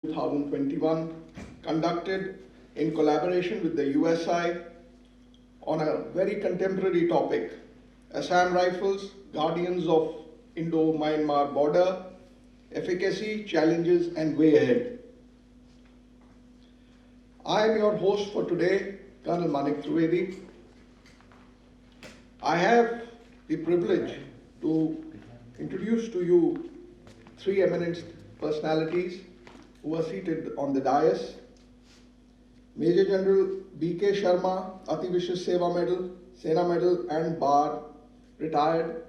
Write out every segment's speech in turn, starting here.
2021, conducted in collaboration with the USI on a very contemporary topic, Assam Rifles, Guardians of Indo-Myanmar Border, Efficacy, Challenges and Way Ahead. I am your host for today, Colonel Manik Trivedi. I have the privilege to introduce to you three eminent personalities who are seated on the dais. Major General B.K. Sharma, Ati Vishesh Seva Medal, Sena Medal and Bar, retired,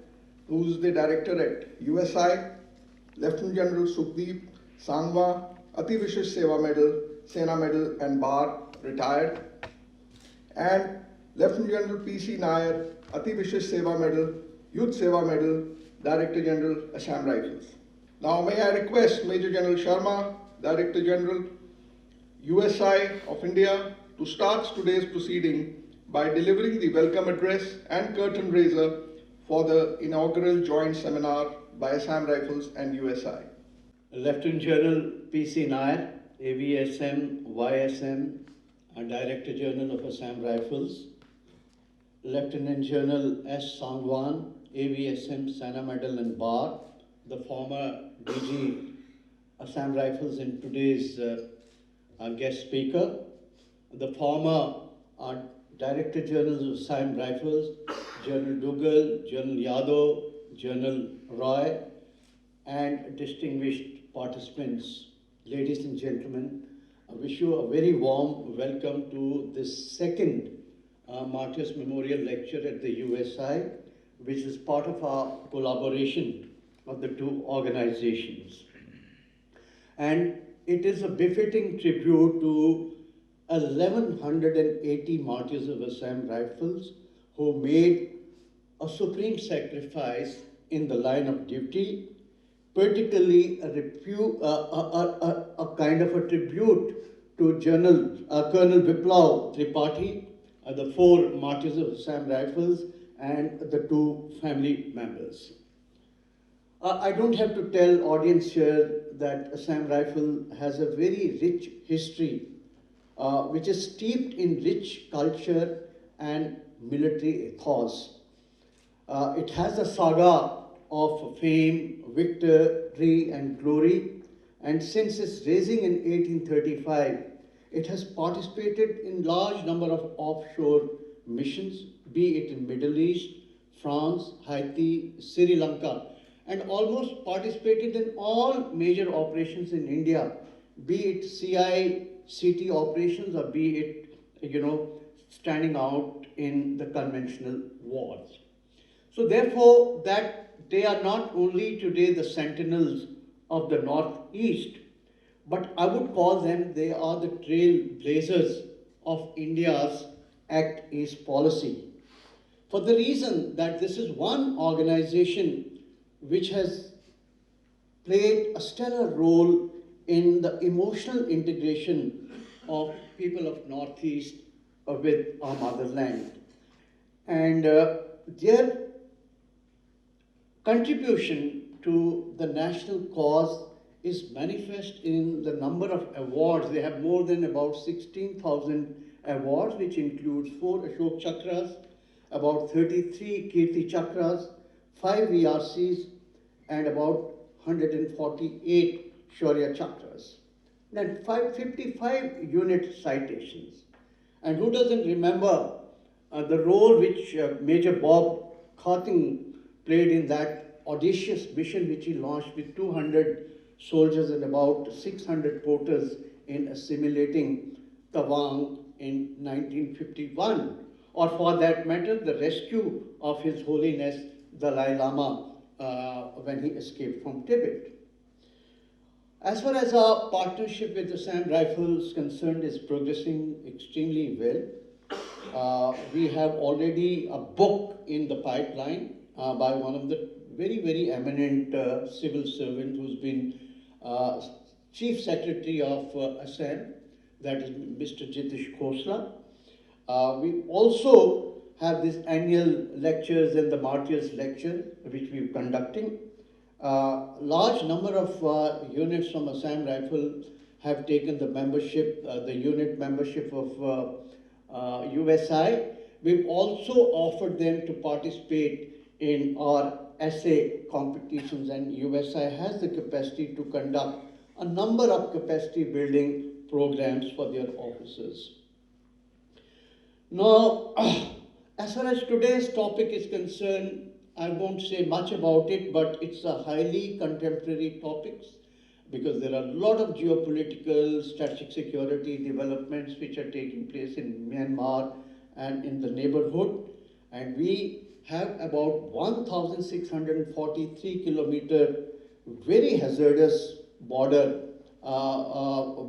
who is the director at USI. Lieutenant General Sukhdeep Sangwa, Ati Vishesh Seva Medal, Sena Medal and Bar, retired. And Lieutenant General P.C. Nair, Ati Vishesh Seva Medal, Youth Seva Medal, Director General, Assam Rifles. Now may I request Major General Sharma, Director General, USI of India, to start today's proceeding by delivering the welcome address and curtain raiser for the inaugural joint seminar by Assam Rifles and USI. Lieutenant General P.C. Nair, AVSM, YSM, and Director General of Assam Rifles. Lieutenant General S. Sangwan, AVSM, Sena Medal and Bar, the former DG Assam Rifles and today's guest speaker, the former Director General of Assam Rifles, General Dugal, General Yadav, General Roy, and distinguished participants, ladies and gentlemen, I wish you a very warm welcome to this second Martyrs Memorial Lecture at the USI, which is part of our collaboration of the two organizations. And it is a befitting tribute to 1,180 martyrs of Assam Rifles who made a supreme sacrifice in the line of duty, particularly a kind of a tribute to Colonel Biplav Tripathi, the four martyrs of Assam Rifles, and the two family members. I don't have to tell audience here that Assam Rifle has a very rich history, which is steeped in rich culture and military ethos. It has a saga of fame, victory and glory, and since its raising in 1835, it has participated in large number of offshore missions, be it in Middle East, France, Haiti, Sri Lanka, and almost participated in all major operations in India, be it CI/CT operations or be it, standing out in the conventional wars. So therefore, that they are not only today the sentinels of the Northeast, but I would call them, they are the trailblazers of India's Act East policy. For the reason that this is one organization which has played a stellar role in the emotional integration of people of Northeast with our motherland. And their contribution to the national cause is manifest in the number of awards. They have more than about 16,000 awards, which includes 4 Ashok Chakras, about 33 Kirti Chakras, 5 VRCs, and about 148 Shaurya Chakras. Then 55 unit citations. And who doesn't remember the role which Major Bob Carting played in that audacious mission which he launched with 200 soldiers and about 600 porters in assimilating Tawang in 1951, or for that matter, the rescue of His Holiness Dalai Lama when he escaped from Tibet. As far as our partnership with Assam Rifles is concerned, is progressing extremely well. We have already a book in the pipeline by one of the very, very eminent civil servant who's been Chief Secretary of Assam, that is Mr. Jitish Khosla. We also have this annual lectures and the Martyrs lecture, which we're conducting. Large number of units from Assam Rifle have taken the membership, the unit membership of USI. We've also offered them to participate in our essay competitions, and USI has the capacity to conduct a number of capacity building programs for their officers. Now, as far as today's topic is concerned, I won't say much about it, but it's a highly contemporary topic because there are a lot of geopolitical, strategic security developments which are taking place in Myanmar and in the neighborhood. And we have about 1,643 kilometer very hazardous border,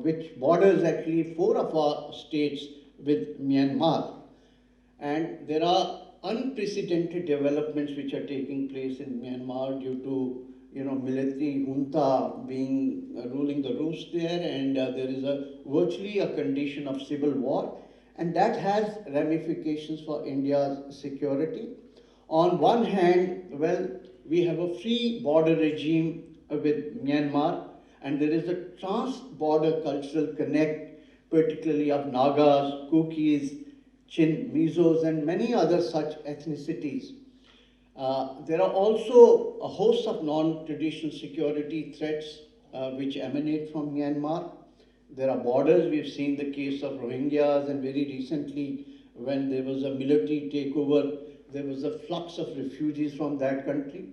which borders actually 4 of our states with Myanmar. And there are unprecedented developments which are taking place in Myanmar due to military junta being ruling the roost there, and there is virtually a condition of civil war, and that has ramifications for India's security. On one hand, well, we have a free border regime with Myanmar, and there is a trans-border cultural connect, particularly of Nagas, Kukis, Chin, Mizos, and many other such ethnicities. There are also a host of non-traditional security threats which emanate from Myanmar. There are borders. We've seen the case of Rohingyas, and very recently, when there was a military takeover, there was a flux of refugees from that country.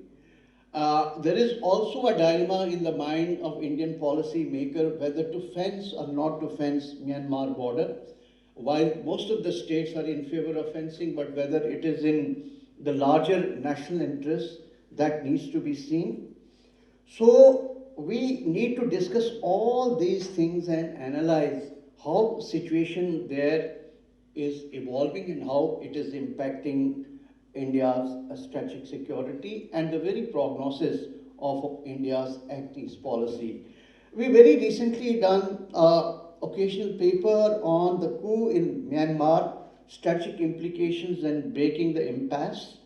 There is also a dilemma in the mind of Indian policy maker whether to fence or not to fence Myanmar border. While most of the states are in favor of fencing, but whether it is in the larger national interest, that needs to be seen. So we need to discuss all these things and analyze how situation there is evolving and how it is impacting India's strategic security and the very prognosis of India's Act East policy. We very recently done an occasional paper on the coup in Myanmar, strategic implications and breaking the impasse.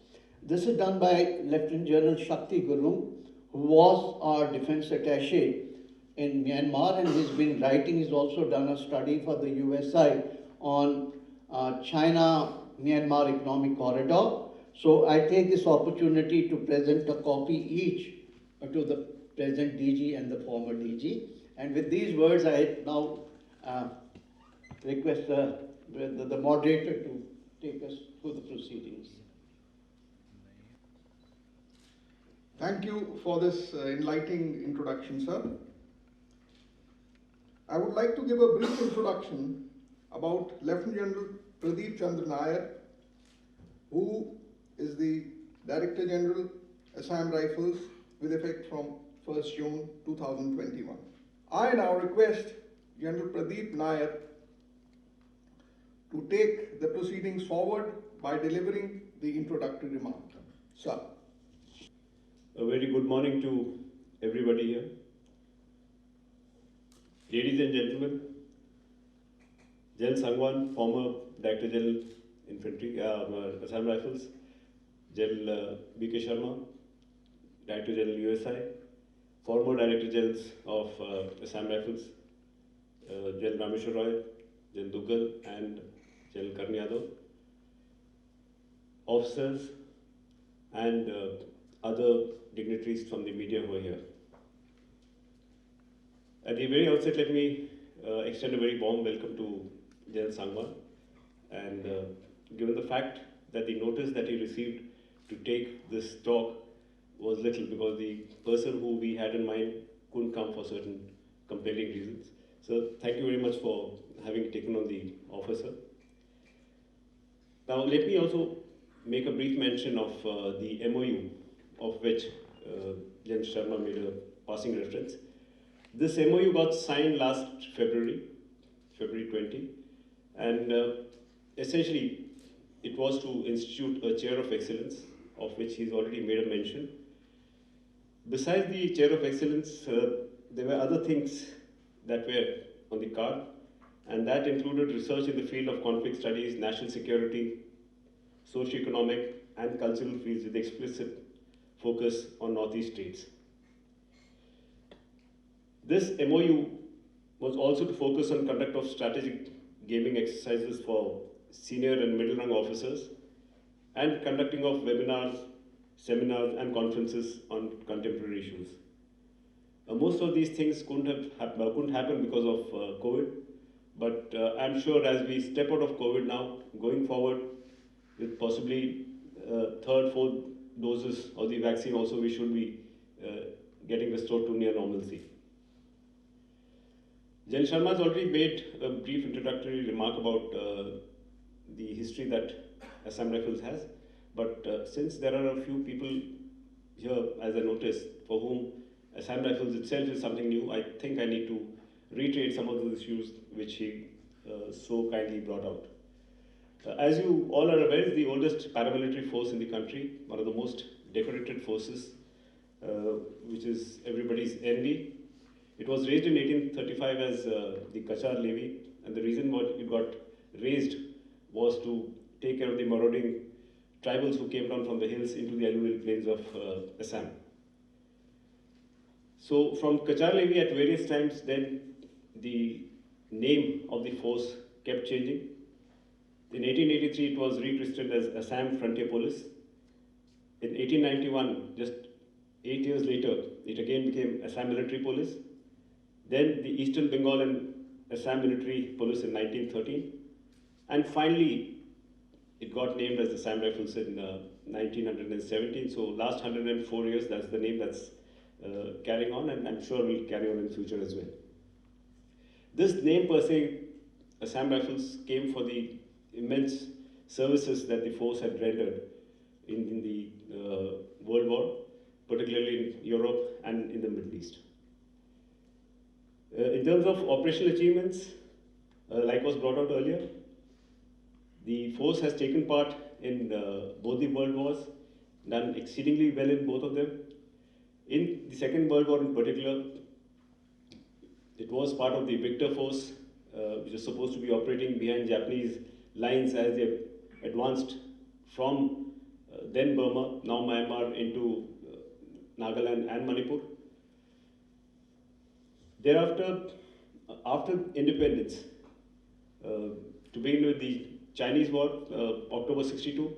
This is done by Lieutenant General Shakti Gurung, who was our defense attaché in Myanmar, and he's been writing. He's also done a study for the USI on China-Myanmar economic corridor. So I take this opportunity to present a copy each to the present DG and the former DG. And with these words, I now request the moderator to take us through the proceedings. Thank you for this enlightening introduction, sir. I would like to give a brief introduction about Lieutenant General Pradeep Chandra Nair, who is the Director General, Assam Rifles, with effect from 1st June 2021. I now request General Pradeep Nair to take the proceedings forward by delivering the introductory remark. Sir. A very good morning to everybody here. Ladies and gentlemen, General Sangwan, former Director General Infantry, Assam Rifles, General B.K. Sharma, Director General USI, former Director Generals of Assam Rifles, General Rameshwar Roy, General Duggal, and General Karan Yadav, officers, and other dignitaries from the media who are here. At the very outset, let me extend a very warm welcome to General Sangwan, and given the fact that the notice that he received to take this talk was little because the person who we had in mind couldn't come for certain compelling reasons. So thank you very much for having taken on the offer, sir. Now let me also make a brief mention of the MOU of which General Sharma made a passing reference. This MOU got signed last February 20, and essentially it was to institute a chair of excellence, of which he's already made a mention. Besides the chair of excellence, there were other things that were on the card, and that included research in the field of conflict studies, national security, socio-economic and cultural fields with explicit focus on Northeast states. This MOU was also to focus on conduct of strategic gaming exercises for senior and middle rank officers and conducting of webinars, seminars and conferences on contemporary issues. Most of these things couldn't happen because of COVID, but I'm sure as we step out of COVID now, going forward with possibly third, fourth doses of the vaccine also, we should be getting restored to near normalcy. Jen Sharma has already made a brief introductory remark about the history that Assam Rifles has, but since there are a few people here, as I noticed, for whom Assam Rifles itself is something new, I think I need to reiterate some of those issues which he so kindly brought out. As you all are aware, it's the oldest paramilitary force in the country, one of the most decorated forces, which is everybody's envy. It was raised in 1835 as the Kachar levy, and the reason why it got raised was to take care of the marauding tribals who came down from the hills into the alluvial plains of Assam. So from Kachar levy at various times, then the name of the force kept changing. In 1883, it was rechristened as Assam Frontier Police. In 1891, just 8 years later, it again became Assam Military Police. Then the Eastern Bengal and Assam Military Police in 1913. And finally, it got named as Assam Rifles in 1917. So last 104 years, that's the name that's carrying on, and I'm sure will carry on in future as well. This name per se, Assam Rifles, came for the immense services that the force had rendered in the World War, particularly in Europe and in the Middle East. In terms of operational achievements, like was brought out earlier, the force has taken part in both the World Wars, done exceedingly well in both of them. In the Second World War in particular, it was part of the Victor Force, which was supposed to be operating behind Japanese lines as they advanced from then Burma, now Myanmar, into Nagaland and Manipur. Thereafter, after independence, to begin with the Chinese War, October 62,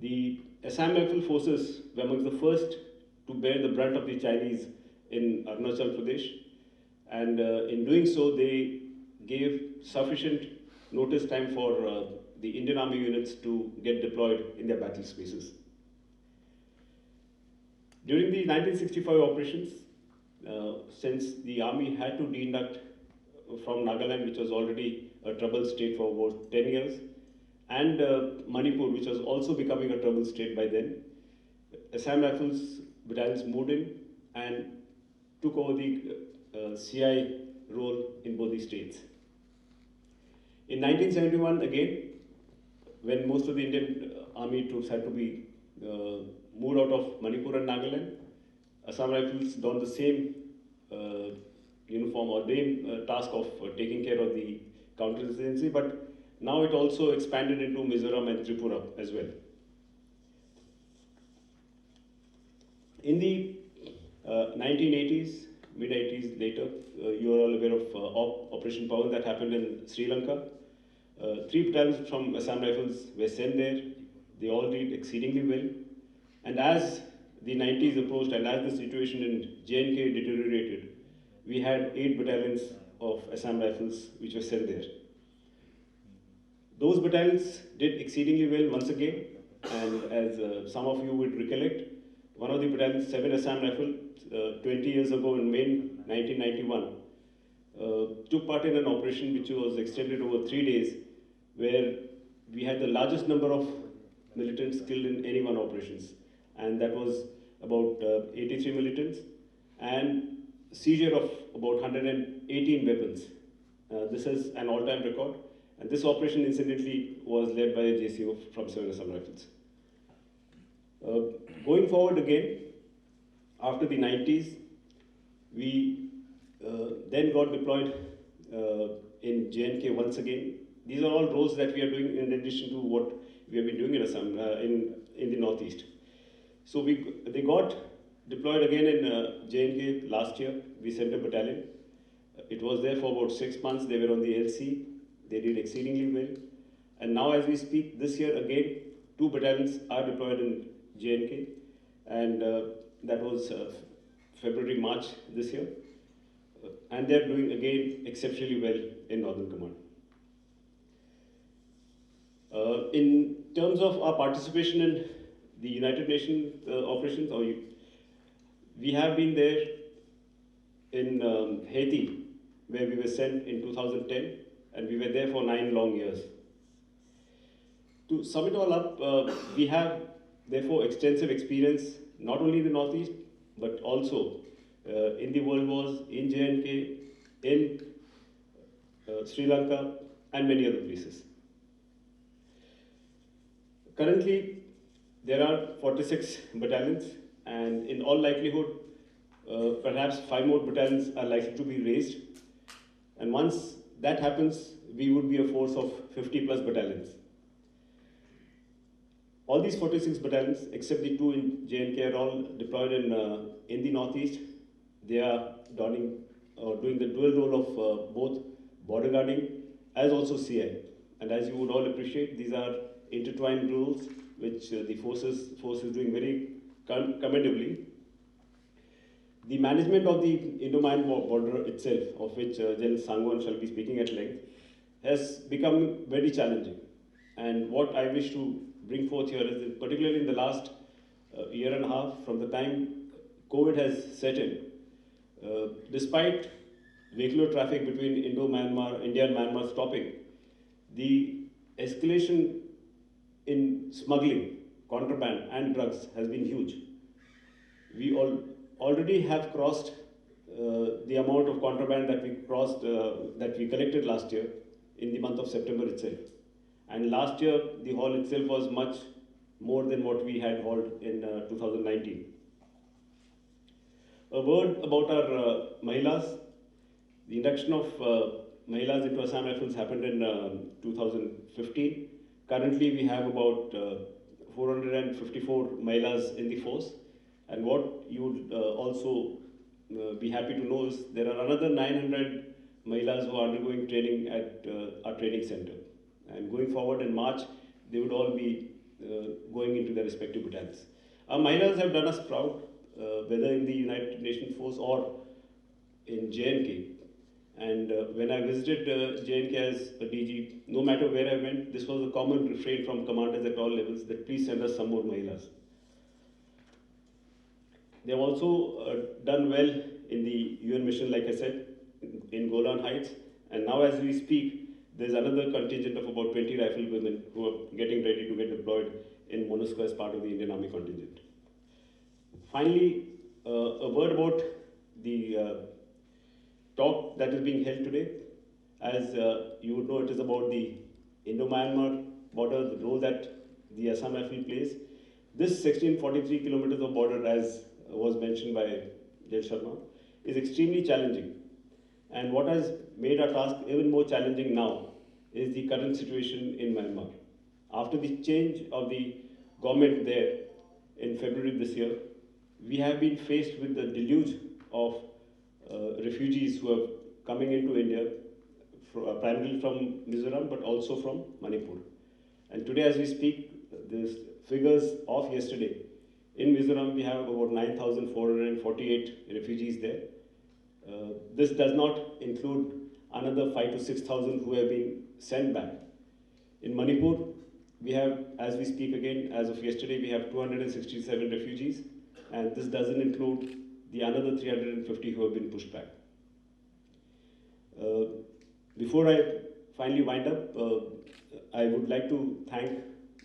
the Assam Rifle Forces were among the first to bear the brunt of the Chinese in Arunachal Pradesh, and in doing so, they gave sufficient notice time for the Indian Army units to get deployed in their battle spaces. During the 1965 operations, since the army had to deinduct from Nagaland, which was already a troubled state for about 10 years, and Manipur, which was also becoming a troubled state by then, Assam Rifles battalions moved in and took over the CI role in both these states. In 1971, again, when most of the Indian army troops had to be moved out of Manipur and Nagaland, Assam Rifles donned the same uniform or same task of taking care of the counterinsurgency, but now it also expanded into Mizoram and Tripura as well. In the 1980s, mid-80s later, you are all aware of Operation Pawan that happened in Sri Lanka. 3 battalions from Assam Rifles were sent there. They all did exceedingly well. And as the 90s approached and as the situation in J&K deteriorated, we had 8 battalions of Assam Rifles which were sent there. Those battalions did exceedingly well once again, and as some of you would recollect, one of the battalions, 7 Assam Rifle, 20 years ago in May 1991, took part in an operation which was extended over 3 days, where we had the largest number of militants killed in any one operations, and that was about 83 militants, and seizure of about 118 weapons. This is an all-time record, and this operation incidentally was led by a JCO from 7 Assam Rifles. Going forward again, after the 90s, we then got deployed in J&K once again. These are all roles that we are doing in addition to what we have been doing in Assam, in the Northeast. So they got deployed again in J&K last year. We sent a battalion. It was there for about 6 months. They were on the LC. They did exceedingly well. And now as we speak, this year again, 2 battalions are deployed in J&K. And that was February, March this year. And they're doing again exceptionally well in Northern Command. In terms of our participation in the United Nations operations, we have been there in Haiti, where we were sent in 2010, and we were there for 9 long years. To sum it all up, we have therefore extensive experience, not only in the Northeast, but also in the World Wars, in J&K, in Sri Lanka, and many other places. Currently, there are 46 battalions, and in all likelihood, perhaps 5 more battalions are likely to be raised. And once that happens, we would be a force of 50 plus battalions. All these 46 battalions, except the 2 in J&K, are all deployed in the Northeast. They are doing the dual role of both border guarding as also CI. And as you would all appreciate, these are intertwined roles which the force is doing very commendably. The management of the Indo-Myanmar border itself, of which General Sangwan shall be speaking at length, has become very challenging. And what I wish to bring forth here is that particularly in the last year and a half, from the time COVID has set in, despite vehicular traffic between India and Myanmar stopping, the escalation in smuggling, contraband and drugs has been huge. We already have crossed the amount of contraband that we collected last year in the month of September itself. And last year, the haul itself was much more than what we had hauled in 2019. A word about our Mahilas. The induction of Mahilas into Assam Rifles happened in 2015. Currently, we have about 454 Mahilas in the force. And what you would also be happy to know is there are another 900 Mahilas who are undergoing training at our training center. And going forward in March, they would all be going into their respective battalions. Our Mahilas have done us proud, whether in the United Nations force or in J&K. And when I visited J&K as a DG, no matter where I went, this was a common refrain from commanders at all levels that please send us some more Mahilas. They have also done well in the UN mission, like I said, in Golan Heights. And now as we speak, there's another contingent of about 20 riflewomen who are getting ready to get deployed in MONUSCO as part of the Indian Army contingent. Finally, a word about the talk that is being held today. As you would know, it is about the Indo-Myanmar border, the role that the Assam Rifle plays. This 1643 kilometers of border, as was mentioned by Jai Sharma, is extremely challenging. And what has made our task even more challenging now is the current situation in Myanmar. After the change of the government there in February this year, we have been faced with the deluge of refugees who are coming into India, primarily from Mizoram, but also from Manipur. And today as we speak, the figures of yesterday, in Mizoram we have about 9,448 refugees there. This does not include another 5,000 to 6,000 who have been sent back. In Manipur, we have, as we speak again, as of yesterday, we have 267 refugees, and this doesn't include the another 350 who have been pushed back. Before I finally wind up, I would like to thank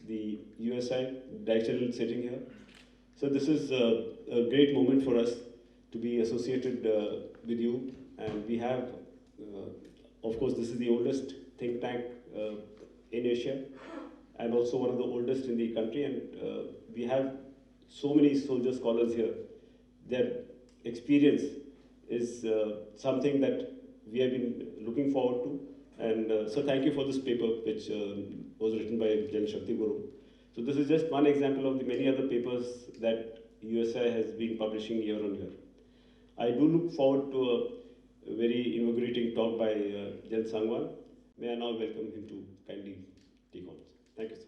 the USI, Director General sitting here. So this is a great moment for us to be associated with you, and we have, of course, this is the oldest think tank in Asia, and also one of the oldest in the country, and we have so many soldier scholars here. Their experience is something that we have been looking forward to, and so thank you for this paper which was written by Jan Shakti Guru. So this is just one example of the many other papers that USI has been publishing year on year. I do look forward to a very invigorating talk by Jan Sangwan. May I now welcome him to kindly take on. Thank you, sir.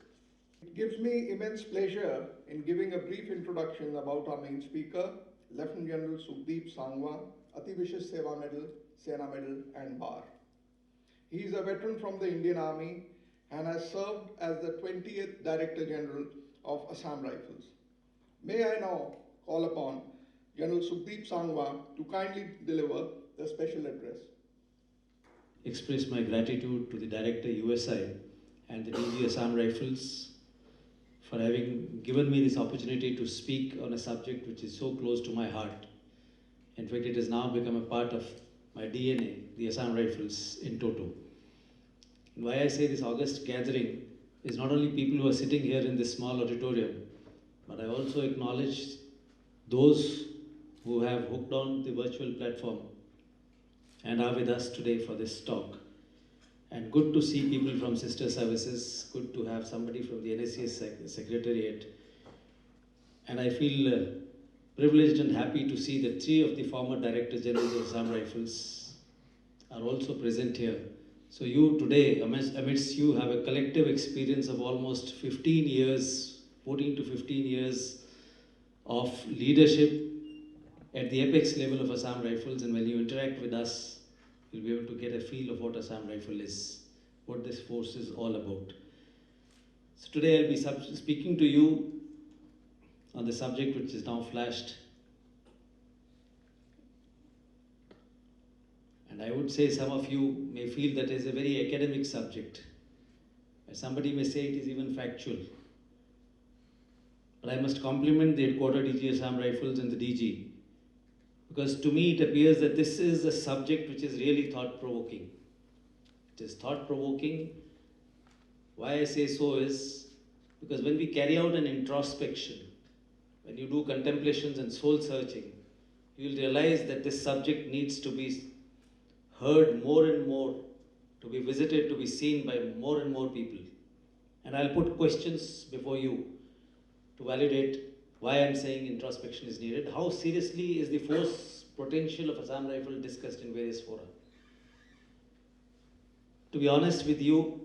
It gives me immense pleasure in giving a brief introduction about our main speaker, Lieutenant General Sukhdeep Sangwan, Ati Vishish Seva Medal, Sena Medal and Bar. He is a veteran from the Indian Army and has served as the 20th Director General of Assam Rifles. May I now call upon General Sukhdeep Sangwan to kindly deliver the special address. Express my gratitude to the Director USI and the DG Assam Rifles for having given me this opportunity to speak on a subject which is so close to my heart. In fact, it has now become a part of my DNA, the Assam Rifles in toto. And why I say this August gathering is not only people who are sitting here in this small auditorium, but I also acknowledge those who have hooked on the virtual platform and are with us today for this talk. And good to see people from sister services, good to have somebody from the NSCS Secretariat. And I feel privileged and happy to see that 3 of the former Director Generals of Assam Rifles are also present here. So you today, amidst you, have a collective experience of almost 15 years, 14 to 15 years of leadership at the apex level of Assam Rifles, and when you interact with us, you'll be able to get a feel of what Assam Rifle is, what this force is all about. So today I'll be speaking to you on the subject which is now flashed. And I would say some of you may feel that it is a very academic subject. Somebody may say it is even factual. But I must compliment the Headquarter DG Assam Rifles and the DG, because to me it appears that this is a subject which is really thought-provoking. It is thought-provoking. Why I say so is because when we carry out an introspection, when you do contemplations and soul-searching, you will realize that this subject needs to be heard more and more, to be visited, to be seen by more and more people. And I'll put questions before you to validate why I'm saying introspection is needed. How seriously is the force potential of Assam Rifle discussed in various fora? To be honest with you,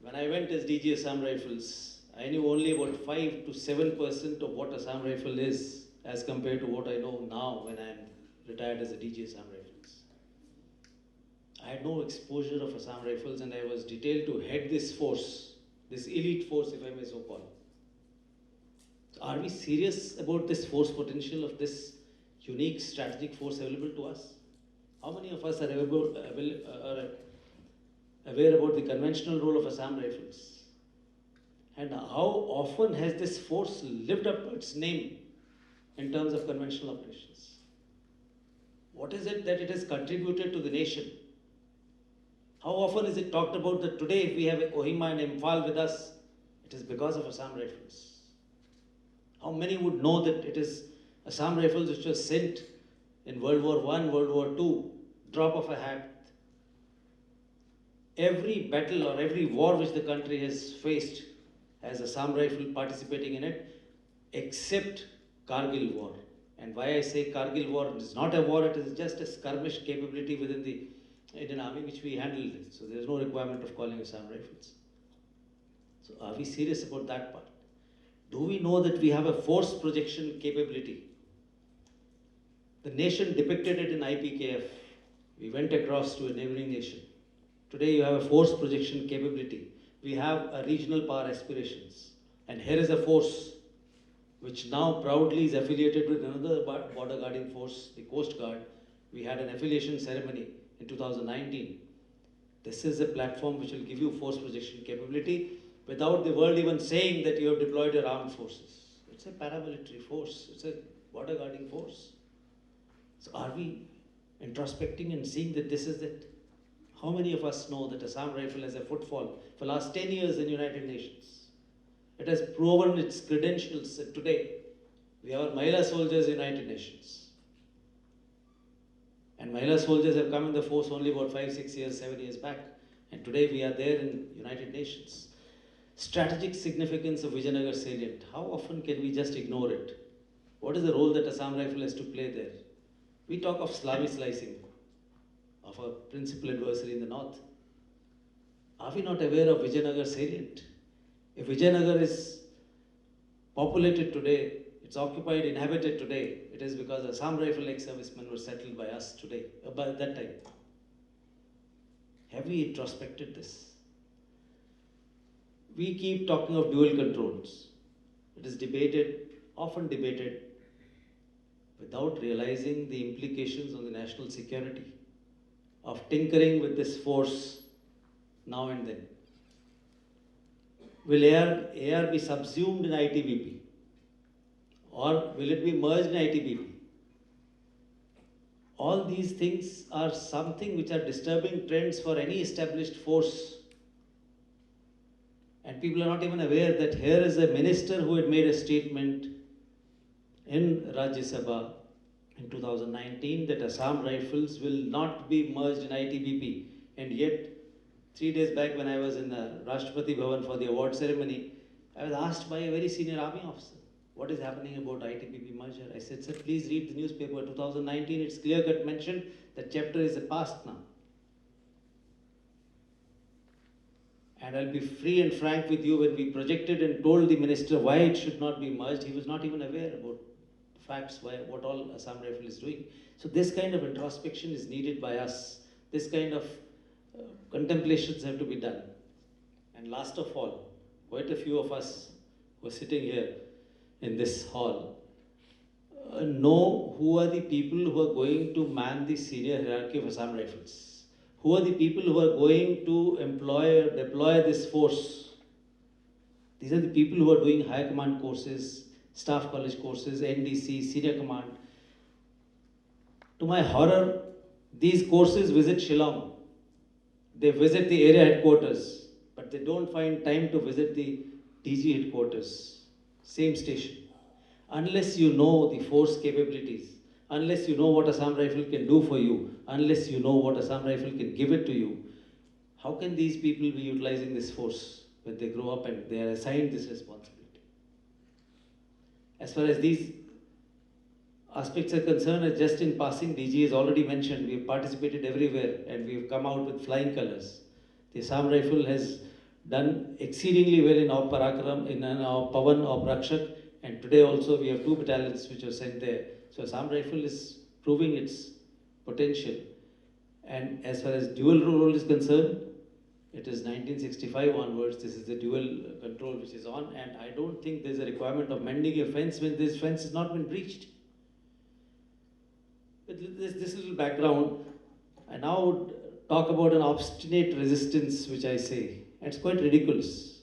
when I went as DG Assam Rifles, I knew only about 5 to 7% of what Assam Rifle is as compared to what I know now when I'm retired as a DG Assam Rifles. I had no exposure of Assam Rifles, and I was detailed to head this force, this elite force, if I may so call. Are we serious about this force potential of this unique strategic force available to us? How many of us are aware about the conventional role of Assam Rifles? And how often has this force lived up to its name in terms of conventional operations? What is it that it has contributed to the nation? How often is it talked about that today if we have Ohima and Imphal with us, it is because of Assam Rifles? How many would know that it is Assam Rifles which was sent in World War I, World War II, drop of a hat? Every battle or every war which the country has faced has Assam Rifle participating in it, except Kargil War. And why I say Kargil War, it is not a war, it is just a skirmish capability within the Indian Army which we handled. So there is no requirement of calling Assam Rifles. So are we serious about that part? Do we know that we have a force projection capability? The nation depicted it in IPKF. We went across to a neighboring nation. Today you have a force projection capability. We have a regional power aspirations. And here is a force which now proudly is affiliated with another border guarding force, the Coast Guard. We had an affiliation ceremony in 2019. This is a platform which will give you force projection capability without the world even saying that you have deployed your armed forces. It's a paramilitary force. It's a border guarding force. So are we introspecting and seeing that this is it? How many of us know that Assam Rifle has a footfall for the last 10 years in United Nations? It has proven its credentials today. We have Mahila soldiers in United Nations. And Mahila soldiers have come in the force only about 5, 6 years, 7 years back. And today we are there in United Nations. Strategic significance of Vijayanagar salient. How often can we just ignore it? What is the role that Assam Rifle has to play there? We talk of Slavi slicing. of our principal adversary in the north. Are we not aware of Vijayanagar salient? If Vijayanagar is populated today, it's occupied, inhabited today, it is because Assam Rifle ex-servicemen were settled by us today, by that time. Have we introspected this? We keep talking of dual controls. It is debated, often debated, without realizing the implications on the national security of tinkering with this force now and then. Will AR be subsumed in ITBP? Or will it be merged in ITBP? All these things are something which are disturbing trends for any established force. And people are not even aware that here is a minister who had made a statement in Rajya Sabha in 2019 that Assam Rifles will not be merged in ITBP. And yet, 3 days back when I was in the Rashtrapati Bhavan for the award ceremony, I was asked by a very senior army officer, what is happening about ITBP merger? I said, sir, please read the newspaper. 2019, it's clear-cut mentioned that chapter is a past now. And I'll be free and frank with you, when we projected and told the minister why it should not be merged, he was not even aware about facts, what all Assam Rifle is doing. So this kind of introspection is needed by us. This kind of contemplations have to be done. And last of all, quite a few of us who are sitting here in this hall know who are the people who are going to man the senior hierarchy of Assam Rifles. Who are the people who are going to employ or deploy this force? These are the people who are doing higher command courses, staff college courses, NDC, senior command. To my horror, these courses visit Shillong. They visit the area headquarters, but they don't find time to visit the DG headquarters, same station. Unless you know the force capabilities, unless you know what Assam Rifle can do for you, unless you know what Assam Rifle can give it to you, how can these people be utilizing this force when they grow up and they are assigned this responsibility? As far as these aspects are concerned, just in passing, DG has already mentioned, we have participated everywhere and we have come out with flying colors. The Assam Rifle has done exceedingly well in our Parakaram, in our Pavan, our Prakshak, and today also we have 2 battalions which are sent there. So Assam Rifle is proving its potential. And as far as dual role is concerned, it is 1965 onwards, this is the dual control which is on, and I don't think there's a requirement of mending a fence when this fence has not been breached. With this little background, I now would talk about an obstinate resistance which I say, and it's quite ridiculous,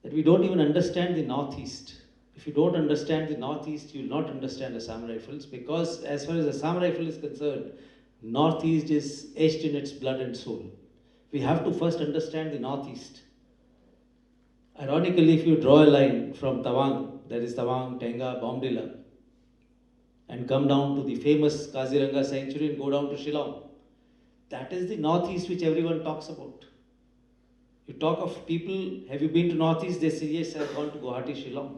that we don't even understand the Northeast. If you don't understand the Northeast, you will not understand Assam Rifles, because as far as Assam Rifle is concerned, Northeast is etched in its blood and soul. We have to first understand the Northeast. Ironically, if you draw a line from Tawang, that is Tawang, Tenga, Bomdila, and come down to the famous Kaziranga sanctuary and go down to Shillong, that is the Northeast which everyone talks about. You talk of people, have you been to Northeast? They say, yes, I've gone to Guwahati, Shillong.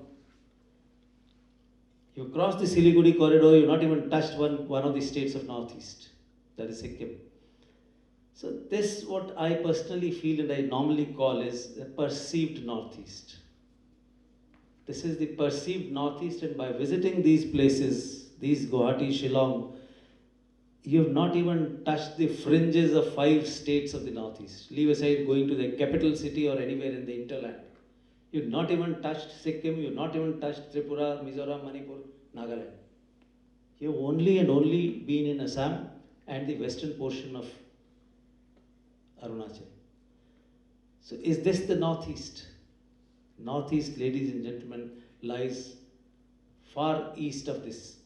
You cross the Siliguri corridor, you've not even touched one of the states of Northeast, that is Sikkim. So this, what I personally feel and I normally call is the perceived Northeast. This is the perceived Northeast, and by visiting these places, these Guwahati, Shillong, you have not even touched the fringes of 5 states of the Northeast. Leave aside going to the capital city or anywhere in the hinterland. You've not even touched Sikkim, you've not even touched Tripura, Mizoram, Manipur, Nagaland. You've only and only been in Assam and the western portion of Arunachal. So is this the Northeast? Northeast, ladies and gentlemen, lies far east of this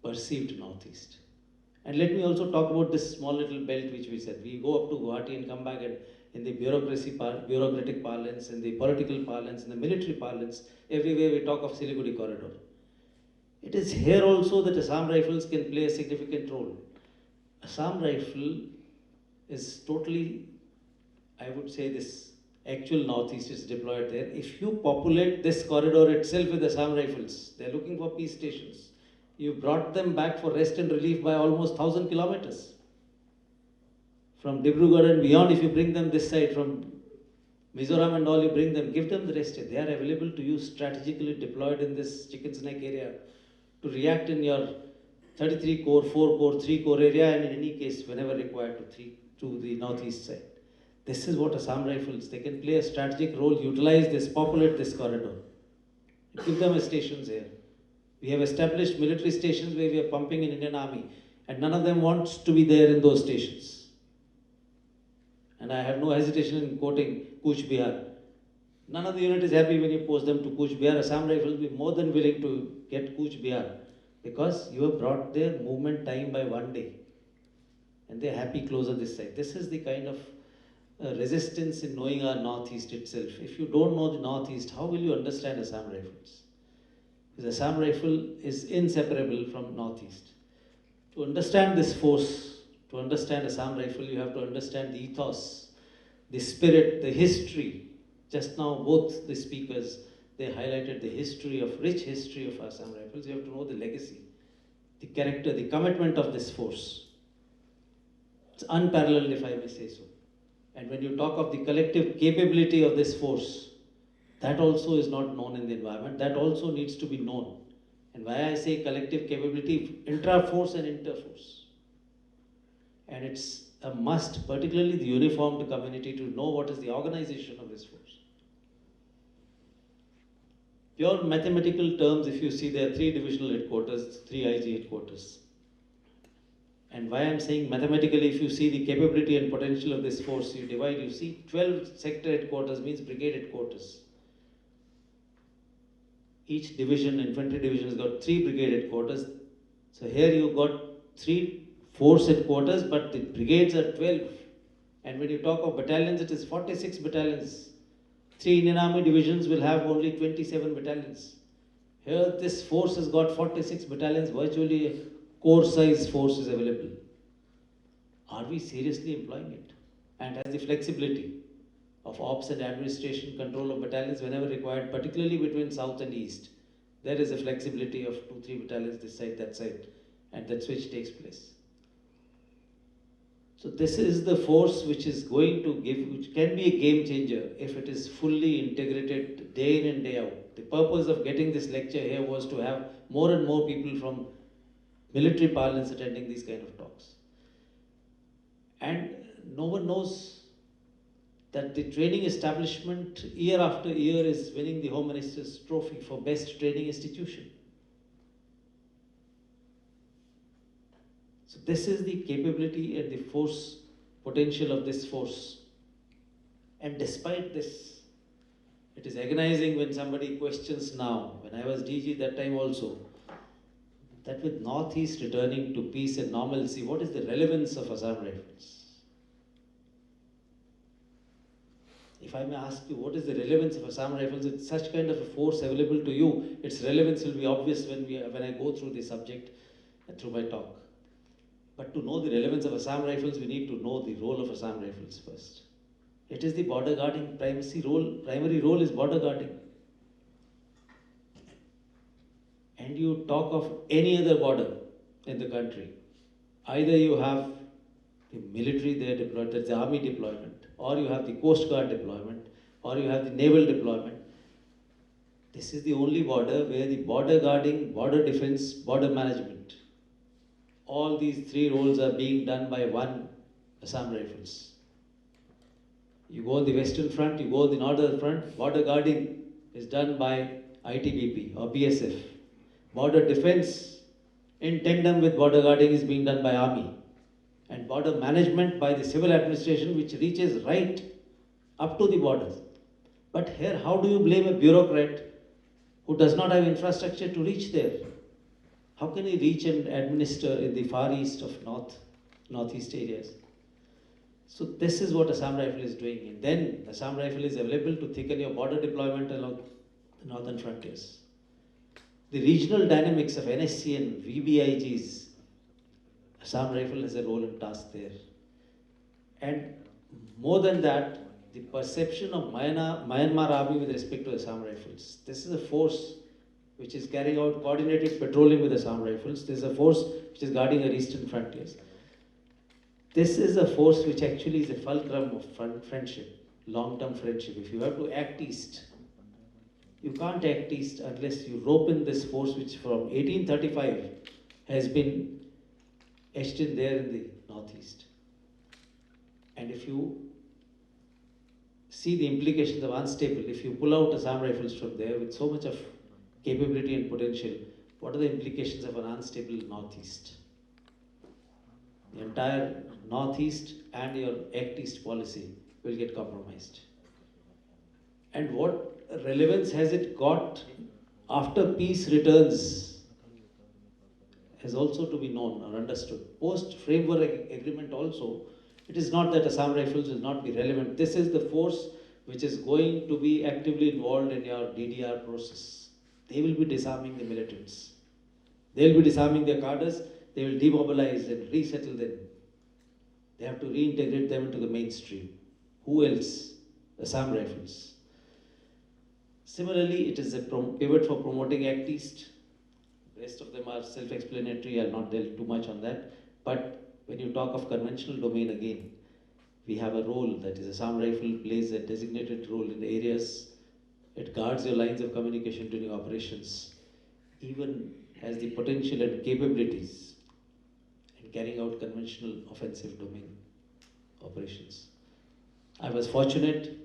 perceived Northeast. And let me also talk about this small little belt which we said. We go up to Guwahati and come back, and in the bureaucratic parlance, in the political parlance, in the military parlance, everywhere we talk of Siliguri corridor. It is here also that Assam Rifles can play a significant role. Assam Rifle is totally, I would say, this actual Northeast is deployed there. If you populate this corridor itself with Assam Rifles, they're looking for peace stations. You brought them back for rest and relief by almost 1,000 kilometers. From Dibrugarh and beyond, if you bring them this side, from Mizoram and all, you bring them, give them the rest. They are available to you, strategically deployed in this chicken's neck area to react in your 33 core, 4 core, 3 core area, and in any case, whenever required, to the northeast side. This is what Assam Rifles, they can play a strategic role, utilize this, populate this corridor. Give them stations here. We have established military stations where we are pumping in Indian Army, and none of them wants to be there in those stations. And I have no hesitation in quoting Kuch Bihar. None of the unit is happy when you post them to Kuch Bihar. Assam Rifles will be more than willing to get Kuch Bihar because you have brought their movement time by 1 day. And they are happy closer this side. This is the kind of resistance in knowing our northeast itself. If you don't know the northeast, how will you understand Assam Rifles? Because Assam Rifle is inseparable from northeast. To understand this force, to understand Assam Rifle, you have to understand the ethos, the spirit, the history. Just now, both the speakers, they highlighted the history of, rich history of Assam Rifles. You have to know the legacy, the character, the commitment of this force. It's unparalleled, if I may say so. And when you talk of the collective capability of this force, that also is not known in the environment. That also needs to be known. And why I say collective capability, intra-force and inter-force. And it's a must, particularly the uniformed community, to know what is the organization of this force. Pure mathematical terms, if you see, there are 3 divisional headquarters, 3 IG headquarters. And why I'm saying mathematically, if you see the capability and potential of this force, you divide, you see 12 sector headquarters means brigade headquarters. Each division, infantry division, has got 3 brigade headquarters. So here you got 3 force headquarters, but the brigades are 12. And when you talk of battalions, it is 46 battalions. 3 Indian Army divisions will have only 27 battalions. Here this force has got 46 battalions, virtually a core size force is available. Are we seriously employing it? And has the flexibility of ops and administration control of battalions whenever required, particularly between south and east. There is a flexibility of 2-3 battalions this side, that side, and that switch takes place. So this is the force which is going to give, which can be a game changer if it is fully integrated day in and day out. The purpose of getting this lecture here was to have more and more people from military parlance attending these kind of talks. And no one knows that the training establishment year after year is winning the Home Minister's trophy for best training institution. So this is the capability and the force potential of this force. And despite this, it is agonizing when somebody questions now, when I was DG that time also, that with Northeast returning to peace and normalcy, what is the relevance of Assam Rifles? If I may ask you, what is the relevance of Assam Rifles? It's such kind of a force available to you. Its relevance will be obvious when I go through the subject and through my talk. But to know the relevance of Assam Rifles, we need to know the role of Assam Rifles first. It is the border guarding primary role is border guarding. And you talk of any other border in the country, either you have the military there deployed, that's the army deployment, or you have the Coast Guard deployment, or you have the naval deployment. This is the only border where the border guarding, border defense, border management, all these 3 roles are being done by one Assam Rifles. You go on the western front, you go on the northern front, border guarding is done by ITBP or BSF. Border defense in tandem with border guarding is being done by army. And border management by the civil administration, which reaches right up to the borders. But here, how do you blame a bureaucrat who does not have infrastructure to reach there? How can he reach and administer in the far east of northeast areas? So this is what Assam Rifle is doing. And then Assam Rifle is available to thicken your border deployment along the northern frontiers. The regional dynamics of NSC and VBIGs, Assam Rifle has a role and task there. And more than that, the perception of Myanmar army with respect to Assam Rifles. This is a force which is carrying out coordinated patrolling with Assam Rifles. There is a force which is guarding our eastern frontiers. This is a force which actually is a fulcrum of friendship, long-term friendship. If you have to act east, you can't act east unless you rope in this force which from 1835 has been etched in there in the northeast. And if you see the implications of unstable, if you pull out Assam Rifles from there with so much of capability and potential, what are the implications of an unstable northeast? The entire northeast and your act east policy will get compromised. And what relevance has it got after peace returns has also to be known or understood. Post framework agreement also, it is not that Assam Rifles will not be relevant. This is the force which is going to be actively involved in your DDR process. They will be disarming the militants. They will be disarming their cadres. They will demobilize and resettle them. They have to reintegrate them into the mainstream. Who else? Assam Rifles. Similarly, it is a pivot for promoting Act East. The rest of them are self-explanatory. I'll not delve too much on that. But when you talk of conventional domain again, we have a role that is Assam Rifle plays a designated role in areas. It guards your lines of communication during operations. Even has the potential and capabilities in carrying out conventional offensive domain operations. I was fortunate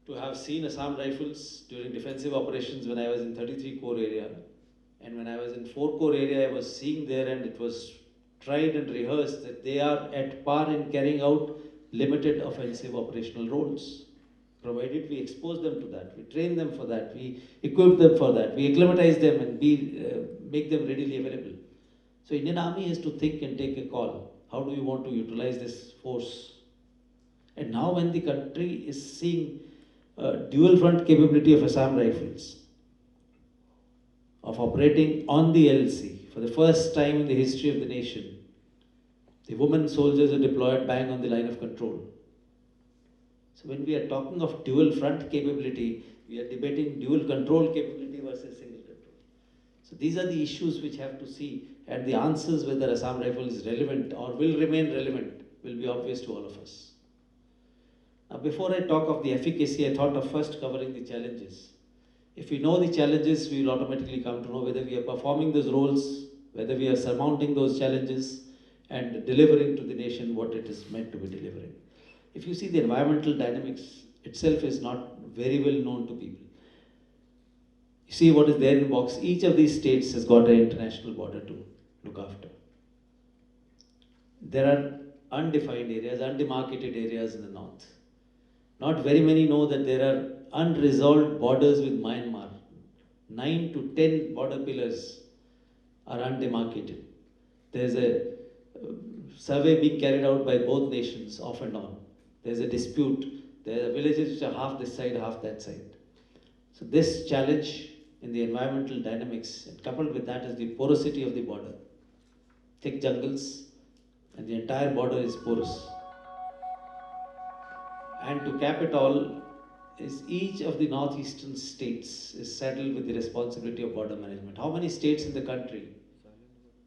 to have seen Assam Rifles during defensive operations when I was in 33 Corps area. And when I was in 4 Corps area, I was seeing there, and it was tried and rehearsed that they are at par in carrying out limited offensive operational roles. Provided we expose them to that, we train them for that, we equip them for that, we acclimatize them and make them readily available. So Indian Army has to think and take a call. How do we want to utilize this force? And now when the country is seeing dual front capability of Assam Rifles, of operating on the LC for the first time in the history of the nation, the women soldiers are deployed bang on the line of control. So when we are talking of dual front capability, we are debating dual control capability versus single control. So these are the issues which have to see, and the answers whether Assam Rifle is relevant or will remain relevant will be obvious to all of us. Now before I talk of the efficacy, I thought of first covering the challenges. If we know the challenges, we will automatically come to know whether we are performing those roles, whether we are surmounting those challenges and delivering to the nation what it is meant to be delivering. If you see, the environmental dynamics itself is not very well known to people. You see what is there in the box. Each of these states has got an international border to look after. There are undefined areas, undemarcated areas in the north. Not very many know that there are unresolved borders with Myanmar. 9 to 10 border pillars are undemarcated. There is a survey being carried out by both nations off and on. There is a dispute. There are villages which are half this side, half that side. So this challenge in the environmental dynamics, and coupled with that is the porosity of the border. Thick jungles, and the entire border is porous. And to cap it all, is each of the northeastern states is saddled with the responsibility of border management. How many states in the country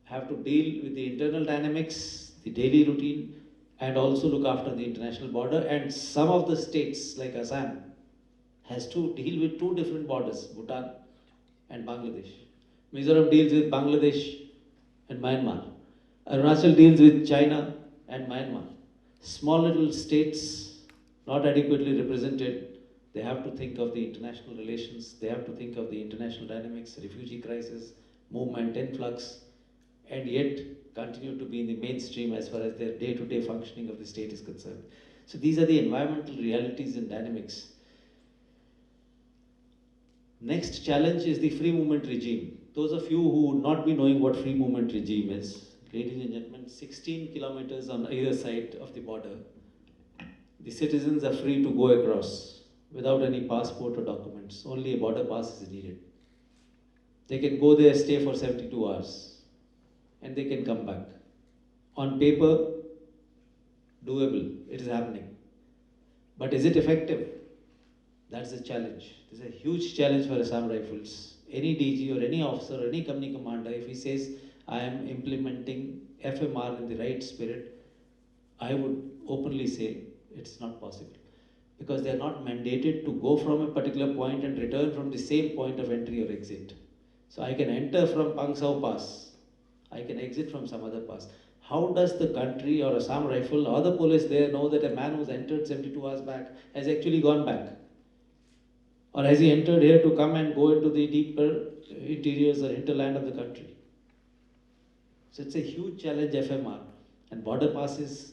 have to deal with the internal dynamics, the daily routine, and also look after the international border? And some of the states, like Assam, has to deal with 2 different borders, Bhutan and Bangladesh. Mizoram deals with Bangladesh and Myanmar. Arunachal deals with China and Myanmar. Small little states, not adequately represented. They have to think of the international relations, they have to think of the international dynamics, refugee crisis, movement, influx, and yet continue to be in the mainstream as far as their day-to-day functioning of the state is concerned. So these are the environmental realities and dynamics. Next challenge is the free movement regime. Those of you who would not be knowing what free movement regime is, ladies and gentlemen, 16 kilometers on either side of the border, the citizens are free to go across without any passport or documents. Only a border pass is needed. They can go there, stay for 72 hours, and they can come back. On paper, doable, it is happening. But is it effective? That's the challenge. There's a huge challenge for Assam Rifles any DG or any officer or any company commander, if he says, I am implementing FMR in the right spirit, I would openly say it's not possible. Because they are not mandated to go from a particular point and return from the same point of entry or exit. So I can enter from Pangsau Pass, I can exit from some other pass. How does the country or Assam Rifle or the police there know that a man who's entered 72 hours back has actually gone back? Or has he entered here to come and go into the deeper interiors or hinterland of the country? So it's a huge challenge, FMR. And border passes,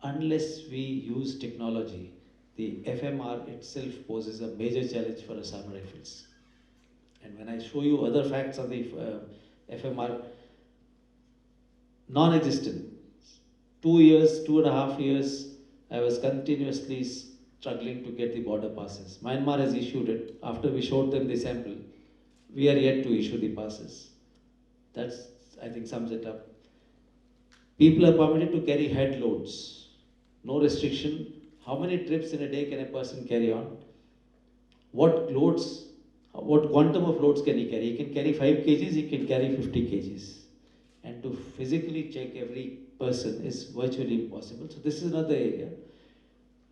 unless we use technology, the FMR itself poses a major challenge for Assam Rifles. And when I show you other facts of the FMR, non-existent. 2 years, 2.5 years, I was continuously struggling to get the border passes. Myanmar has issued it. After we showed them the sample, we are yet to issue the passes. That's, I think, sums it up. People are permitted to carry head loads. No restriction. How many trips in a day can a person carry on? What loads, what quantum of loads can he carry? He can carry 5 kgs, he can carry 50 kgs. And to physically check every person is virtually impossible. So this is another area.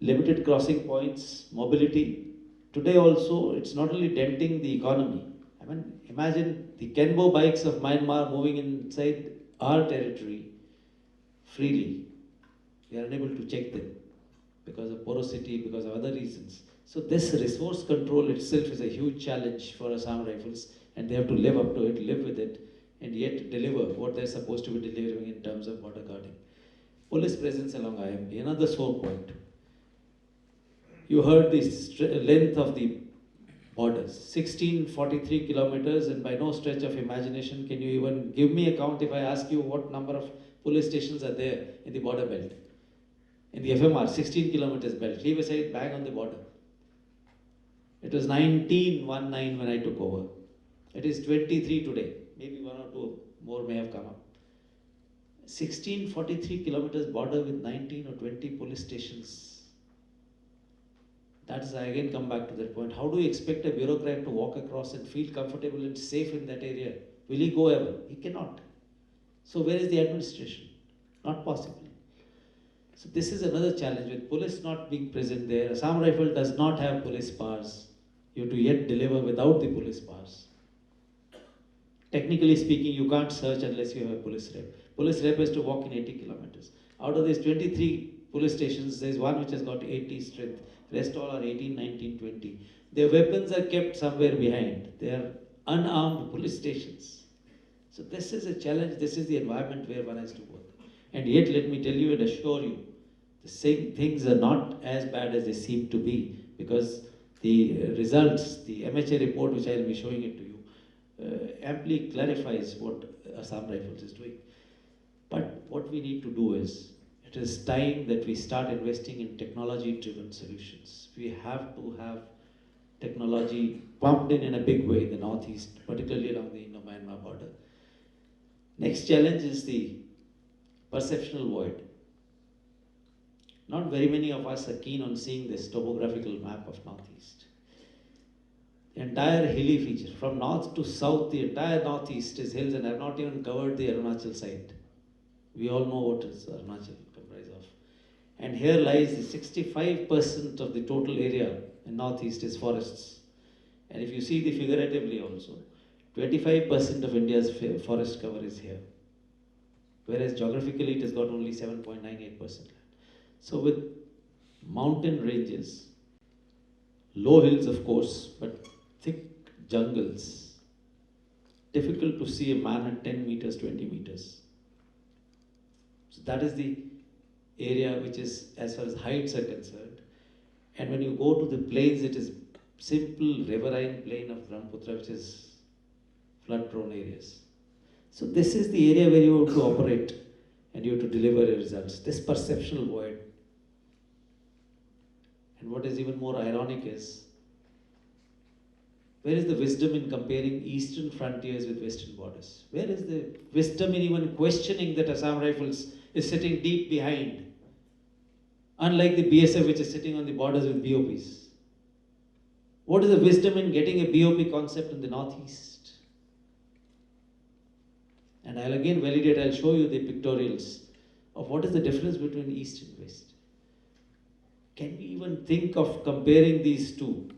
Limited crossing points, mobility. Today also, it's not only denting the economy. I mean, imagine the Kenbo bikes of Myanmar moving inside our territory freely. We are unable to check them because of porosity, because of other reasons. So this resource control itself is a huge challenge for Assam Rifles, and they have to live up to it, live with it, and yet deliver what they're supposed to be delivering in terms of border guarding. Police presence along IMP, another sore point. You heard the length of the borders, 1643 kilometers, and by no stretch of imagination can you even give me a count if I ask you what number of police stations are there in the border belt. In the FMR, 16 kilometers belt, leave aside bang on the border. It was 1919 when I took over. It is 23 today. Maybe 1 or 2 more may have come up. 1643 kilometers border with 19 or 20 police stations. That is, I again come back to that point. How do you expect a bureaucrat to walk across and feel comfortable and safe in that area? Will he go ever? He cannot. So where is the administration? Not possible. So this is another challenge with police not being present there. Assam Rifle does not have police powers. You have to yet deliver without the police powers. Technically speaking, you can't search unless you have a police rep. Police rep has to walk in 80 kilometers. Out of these 23 police stations, there is one which has got 80 strength. Rest all are 18, 19, 20. Their weapons are kept somewhere behind. They are unarmed police stations. So this is a challenge. This is the environment where one has to work. And yet, let me tell you and assure you, the same things are not as bad as they seem to be, because the results, the MHA report, which I will be showing it to you, amply clarifies what Assam Rifles is doing. But what we need to do is, it is time that we start investing in technology-driven solutions. We have to have technology pumped in a big way in the northeast, particularly along the Indo-Myanmar border. Next challenge is the perceptional void. Not very many of us are keen on seeing this topographical map of northeast. The entire hilly feature, from north to south, the entire northeast is hills, and I have not even covered the Arunachal side. We all know what is Arunachal comprised of. And here lies the 65% of the total area in northeast is forests. And if you see the figuratively also, 25% of India's forest cover is here. Whereas geographically it has got only 7.98%. So with mountain ranges, low hills of course, but thick jungles, difficult to see a man at 10 meters, 20 meters. So that is the area which is, as far as heights are concerned. And when you go to the plains, it is simple riverine plain of Brahmaputra, which is flood-prone areas. So this is the area where you have to operate and you have to deliver your results. This perceptional void. And what is even more ironic is, where is the wisdom in comparing eastern frontiers with western borders? Where is the wisdom in even questioning that Assam Rifles is sitting deep behind? Unlike the BSF, which is sitting on the borders with BOPs. What is the wisdom in getting a BOP concept in the Northeast? And I'll again validate, I'll show you the pictorials of what is the difference between East and West. Can we even think of comparing these two?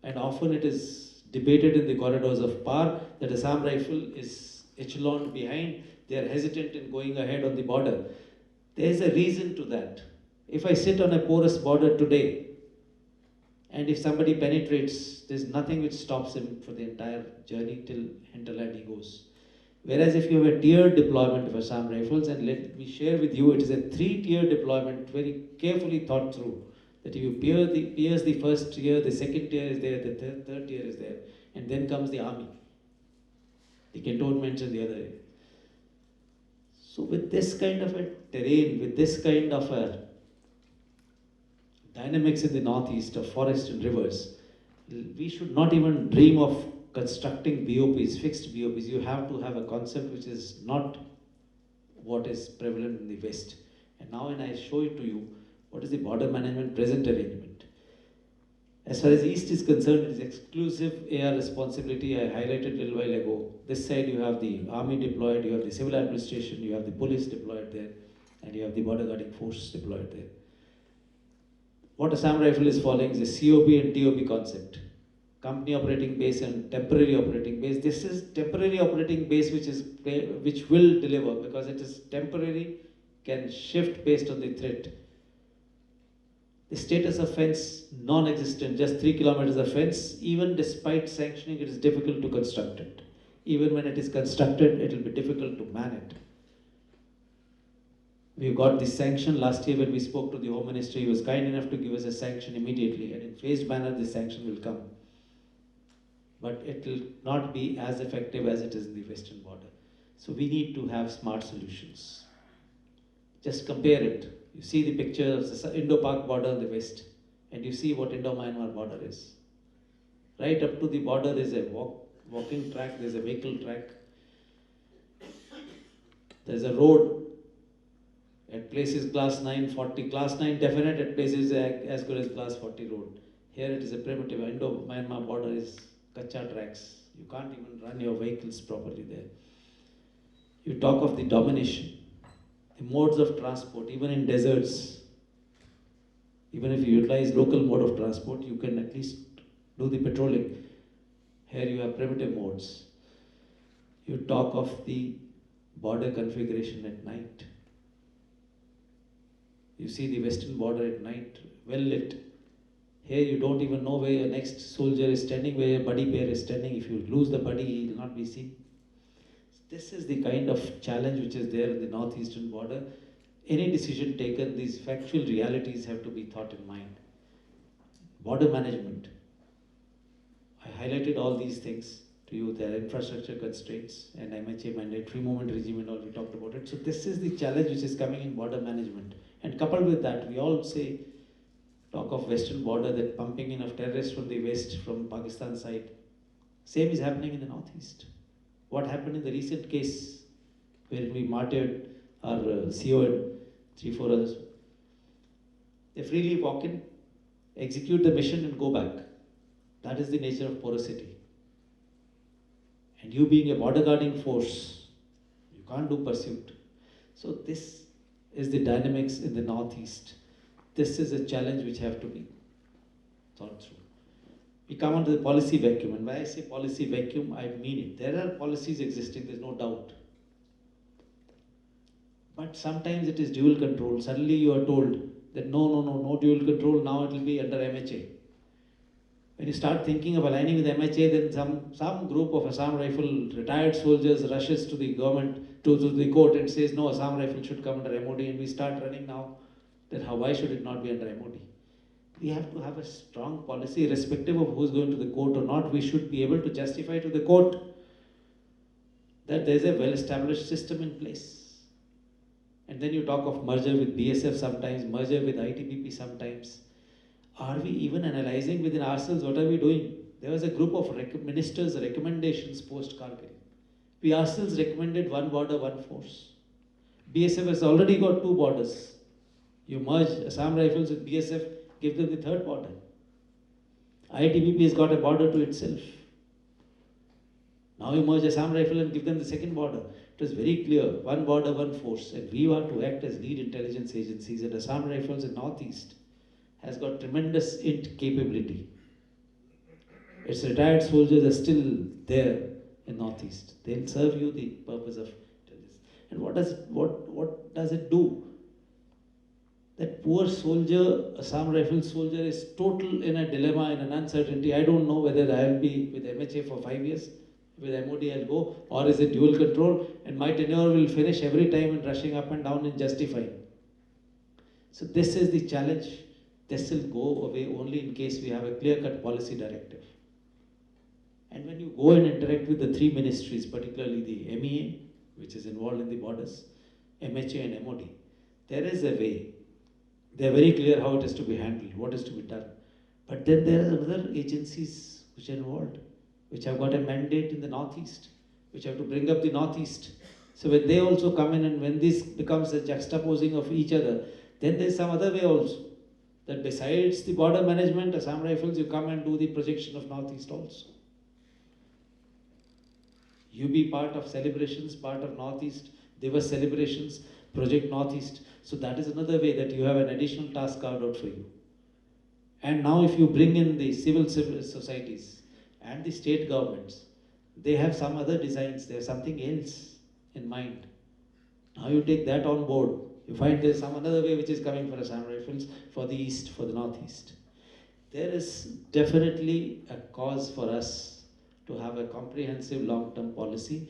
And often it is debated in the corridors of power that Assam Rifle is echeloned behind, they are hesitant in going ahead on the border. There is a reason to that. If I sit on a porous border today, and if somebody penetrates, there's nothing which stops him for the entire journey till hinterland he goes. Whereas if you have a tiered deployment of Assam Rifles, and let me share with you, it is a 3-tier deployment, very carefully thought through. That you pierce the first tier, the second tier is there, the third tier is there, and then comes the army. The cantonments in the other area. So with this kind of a terrain, with this kind of a dynamics in the Northeast of forest and rivers, we should not even dream of constructing BOPs, fixed BOPs. You have to have a concept which is not what is prevalent in the West. And now when I show it to you, what is the border management present arrangement? As far as East is concerned, it is exclusive AR responsibility. I highlighted a little while ago. This side you have the army deployed, you have the civil administration, you have the police deployed there, and you have the border guarding force deployed there. What Assam Rifle is following is a COP and TOP concept. Company operating base and temporary operating base. This is temporary operating base which will deliver, because it is temporary, can shift based on the threat. The status of fence, non-existent, just 3 kilometers of fence. Even despite sanctioning, it is difficult to construct it. Even when it is constructed, it will be difficult to man it. We got this sanction last year when we spoke to the Home Ministry. He was kind enough to give us a sanction immediately, and in phased manner this sanction will come. But it will not be as effective as it is in the western border. So we need to have smart solutions. Just compare it. You see the picture of the Indo-Pak border in the west, and you see what Indo-Myanmar border is. Right up to the border is a walking track, there's a vehicle track. There's a road. At places class 9, 40, class 9 definite, at places as good as class 40 road. Here it is a primitive. Indo-Myanmar border is kacha tracks. You can't even run your vehicles properly there. You talk of the domination. The modes of transport, even in deserts, even if you utilize local mode of transport, you can at least do the patrolling. Here you have primitive modes. You talk of the border configuration at night. You see the western border at night, well lit. Here you don't even know where your next soldier is standing, where your buddy pair is standing. If you lose the buddy, he will not be seen. This is the kind of challenge which is there in the northeastern border. Any decision taken, these factual realities have to be thought in mind. Border management. I highlighted all these things to you. There are infrastructure constraints and MHA mandate, free movement regime and all, we talked about it. So this is the challenge which is coming in border management. And coupled with that, we all say, talk of western border, that pumping in of terrorists from the west, from Pakistan side. Same is happening in the northeast. What happened in the recent case where we martyred our CO and 3-4 others? They freely walk in, execute the mission and go back. That is the nature of porosity. And you being a border guarding force, you can't do pursuit. So this is the dynamics in the northeast. This is a challenge which have to be thought through. We come on to the policy vacuum, and when I say policy vacuum, I mean it. There are policies existing, there's no doubt. But sometimes it is dual control. Suddenly you are told that no dual control, now it will be under MHA. When you start thinking of aligning with MHA, then some group of Assam Rifle retired soldiers rushes to the government, to the court and says, no, Assam Rifle should come under MOD, and we start running now that why should it not be under MOD? We have to have a strong policy, irrespective of who's going to the court or not. We should be able to justify to the court that there is a well-established system in place. And then you talk of merger with BSF sometimes, merger with ITBP sometimes. Are we even analyzing within ourselves what are we doing? There was a group of ministers' recommendations post-Kargil. We ourselves recommended one border, one force. BSF has already got 2 borders. You merge Assam Rifles with BSF, give them the 3rd border. ITBP has got a border to itself. Now you merge Assam Rifle and give them the second border. It was very clear, one border, one force, and we are to act as lead intelligence agencies, and Assam Rifles in Northeast has got tremendous int capability. Its retired soldiers are still there in Northeast. They'll serve you the purpose of intelligence. And what does it do? That poor soldier, Assam Rifle soldier, is total in a dilemma, in an uncertainty. I don't know whether I'll be with MHA for 5 years, with MOD I'll go, or is it dual control, and my tenure will finish every time in rushing up and down and justifying. So this is the challenge. This will go away only in case we have a clear-cut policy directive. And when you go and interact with the three ministries, particularly the MEA, which is involved in the borders, MHA and MOD, there is a way. They are very clear how it is to be handled, what is to be done. But then there are other agencies which are involved, which have got a mandate in the Northeast, which have to bring up the Northeast. So when they also come in, and when this becomes a juxtaposing of each other, then there is some other way also. That besides the border management, Assam Rifles, you come and do the projection of Northeast also. You be part of celebrations, part of Northeast, Divas celebrations, Project Northeast. So that is another way that you have an additional task carved out for you. And now if you bring in the civil societies and the state governments, they have some other designs, they have something else in mind. Now you take that on board. You find there's some another way which is coming for Assam Rifles, for the East, for the Northeast. There is definitely a cause for us to have a comprehensive long-term policy,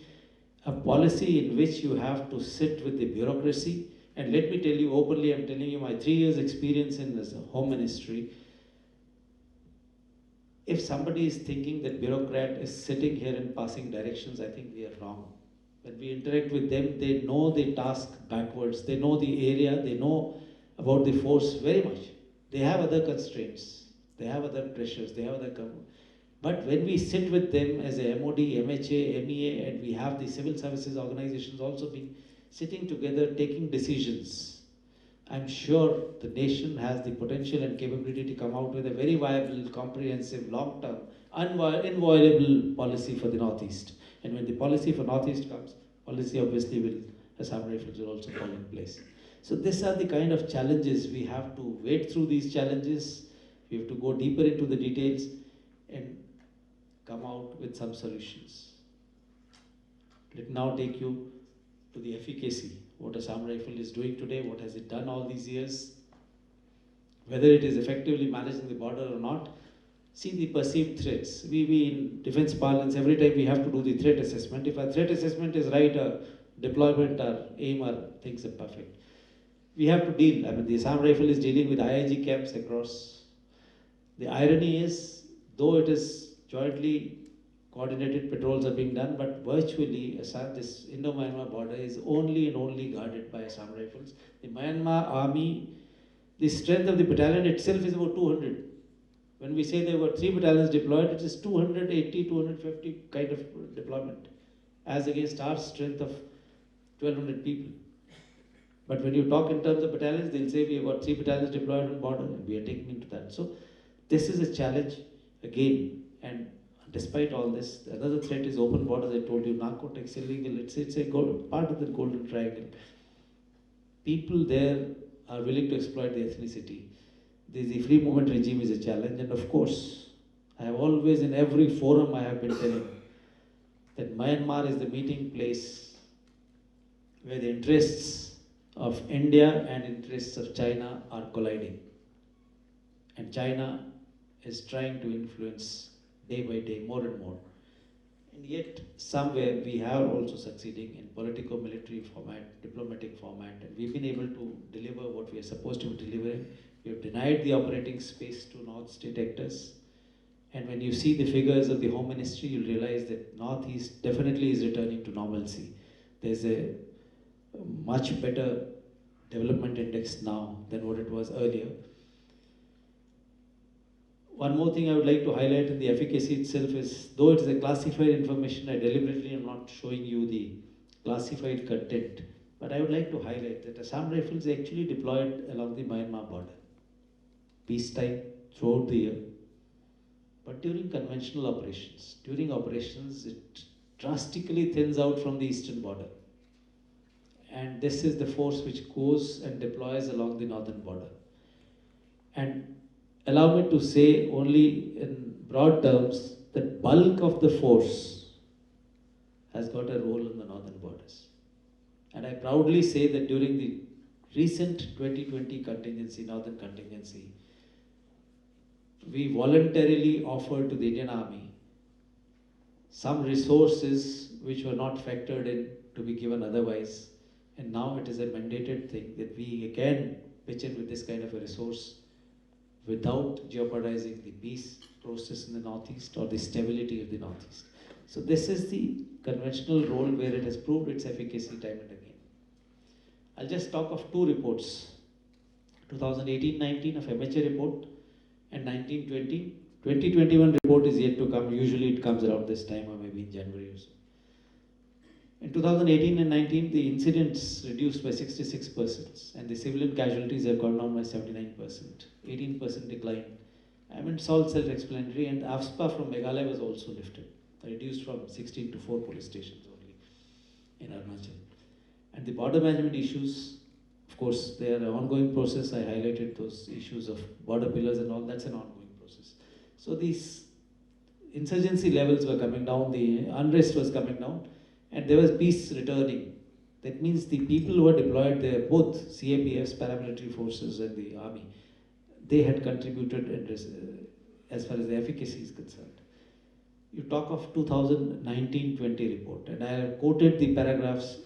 a policy in which you have to sit with the bureaucracy. And let me tell you openly, I'm telling you my 3 years experience in this Home Ministry. If somebody is thinking that bureaucrat is sitting here and passing directions, I think we are wrong. When we interact with them, they know the task backwards, they know the area, they know about the force very much. They have other constraints, they have other pressures, they have other... But when we sit with them as a MOD, MHA, MEA, and we have the civil services organizations also being sitting together, taking decisions, I'm sure the nation has the potential and capability to come out with a very viable, comprehensive, long-term, inviolable policy for the Northeast. And when the policy for Northeast comes, policy obviously will, Assam Rifles will also fall in place. So these are the kind of challenges. We have to wade through these challenges. We have to go deeper into the details and come out with some solutions. Let me now take you to the efficacy. What Assam Rifle is doing today, what has it done all these years, whether it is effectively managing the border or not. See the perceived threats. We in defense parlance, every time we have to do the threat assessment. If our threat assessment is right, our deployment, our aim, our things are perfect. We have to deal. I mean, the Assam Rifle is dealing with IIG camps across. The irony is, though it is jointly coordinated patrols are being done, but virtually this Indo-Myanmar border is only and only guarded by Assam Rifles. The Myanmar army, the strength of the battalion itself is about 200. When we say there were 3 battalions deployed, it is 280, 250 kind of deployment, as against our strength of 1,200 people. But when you talk in terms of battalions, they'll say we have got 3 battalions deployed on border, and we are taking into that. So this is a challenge again, and despite all this, another threat is open borders. I told you, narcotics, illegal, it's a part of the golden triangle. People there are willing to exploit the ethnicity. The free movement regime is a challenge, and of course, I have always, in every forum I have been telling, that Myanmar is the meeting place where the interests of India and interests of China are colliding. And China is trying to influence day by day, more and more. And yet, somewhere we are also succeeding in politico-military format, diplomatic format, and we've been able to deliver what we are supposed to be delivering. We have denied the operating space to North state actors. And when you see the figures of the Home Ministry, you'll realize that Northeast definitely is returning to normalcy. There's a much better development index now than what it was earlier. One more thing I would like to highlight in the efficacy itself is, though it is a classified information, I deliberately am not showing you the classified content, but I would like to highlight that Assam Rifles actually deployed along the Myanmar border, peacetime, throughout the year. But during conventional operations, it drastically thins out from the eastern border. And this is the force which goes and deploys along the northern border. And allow me to say only in broad terms that bulk of the force has got a role in the northern borders. And I proudly say that during the recent 2020 contingency, northern contingency, we voluntarily offered to the Indian Army some resources which were not factored in to be given otherwise. And now it is a mandated thing that we again pitch in with this kind of a resource without jeopardizing the peace process in the Northeast or the stability of the Northeast. So this is the conventional role where it has proved its efficacy time and again. I'll just talk of two reports, 2018-19 of MHA report and 19-20. 2021 report is yet to come. Usually it comes around this time or maybe in January or so. In 2018 and 19, the incidents reduced by 66% and the civilian casualties have gone down by 79%, 18% decline. I mean, it's all self-explanatory, and AFSPA from Meghalaya was also lifted, reduced from 16 to 4 police stations only in Arunachal. And the border management issues, of course, they are an ongoing process. I highlighted those issues of border pillars and all, that's an ongoing process. So these insurgency levels were coming down, the unrest was coming down, and there was peace returning. That means the people who were deployed there, both CAPF's paramilitary forces and the army, they had contributed as far as the efficacy is concerned. You talk of 2019-20 report, and I have quoted the paragraphs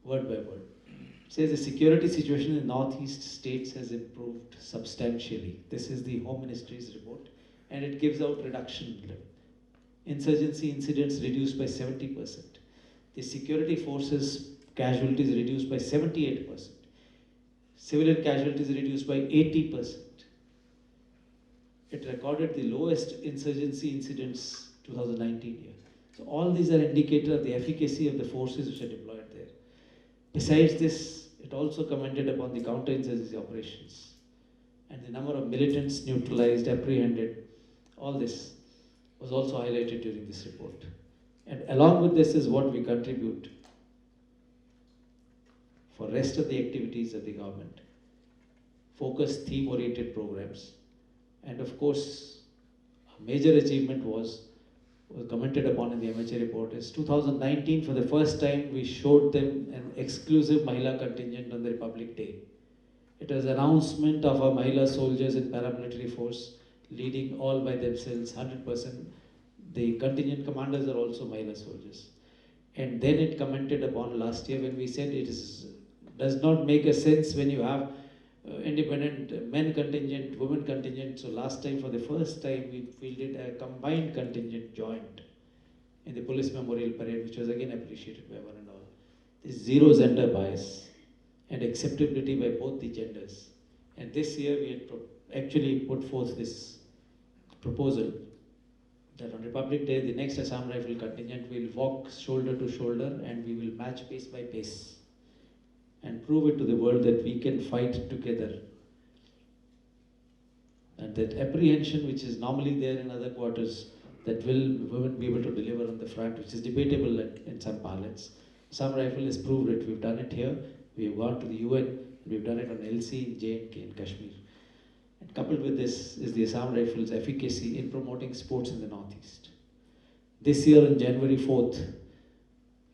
word by word. It says the security situation in Northeast states has improved substantially. This is the Home Ministry's report, and it gives out reduction level. Insurgency incidents reduced by 70%. The security forces casualties reduced by 78%. Civilian casualties reduced by 80%. It recorded the lowest insurgency incidents 2019 year. So all these are indicator of the efficacy of the forces which are deployed there. Besides this, it also commented upon the counterinsurgency operations and the number of militants neutralized, apprehended. All this was also highlighted during this report. And along with this is what we contribute for rest of the activities of the government. Focused theme-oriented programs. And of course, a major achievement was commented upon in the MHA report is 2019, for the first time we showed them an exclusive Mahila contingent on the Republic Day. It was an announcement of our Mahila soldiers in paramilitary force leading all by themselves, 100%. The contingent commanders are also Mahila soldiers. And then it commented upon last year when we said does not make a sense when you have independent men contingent, women contingent. So last time, for the first time, we fielded a combined contingent joint in the police memorial parade, which was again appreciated by one and all. This zero gender bias and acceptability by both the genders. And this year we had actually put forth this proposal that on Republic Day, the next Assam Rifle contingent will walk shoulder to shoulder and we will match pace by pace and prove it to the world that we can fight together. And that apprehension which is normally there in other quarters, that will women be able to deliver on the front, which is debatable in some parlance. Assam Rifle has proved it. We've done it here. We've gone to the UN, and we've done it on LC in J&K in Kashmir. And coupled with this is the Assam Rifle's efficacy in promoting sports in the Northeast. This year on January 4th,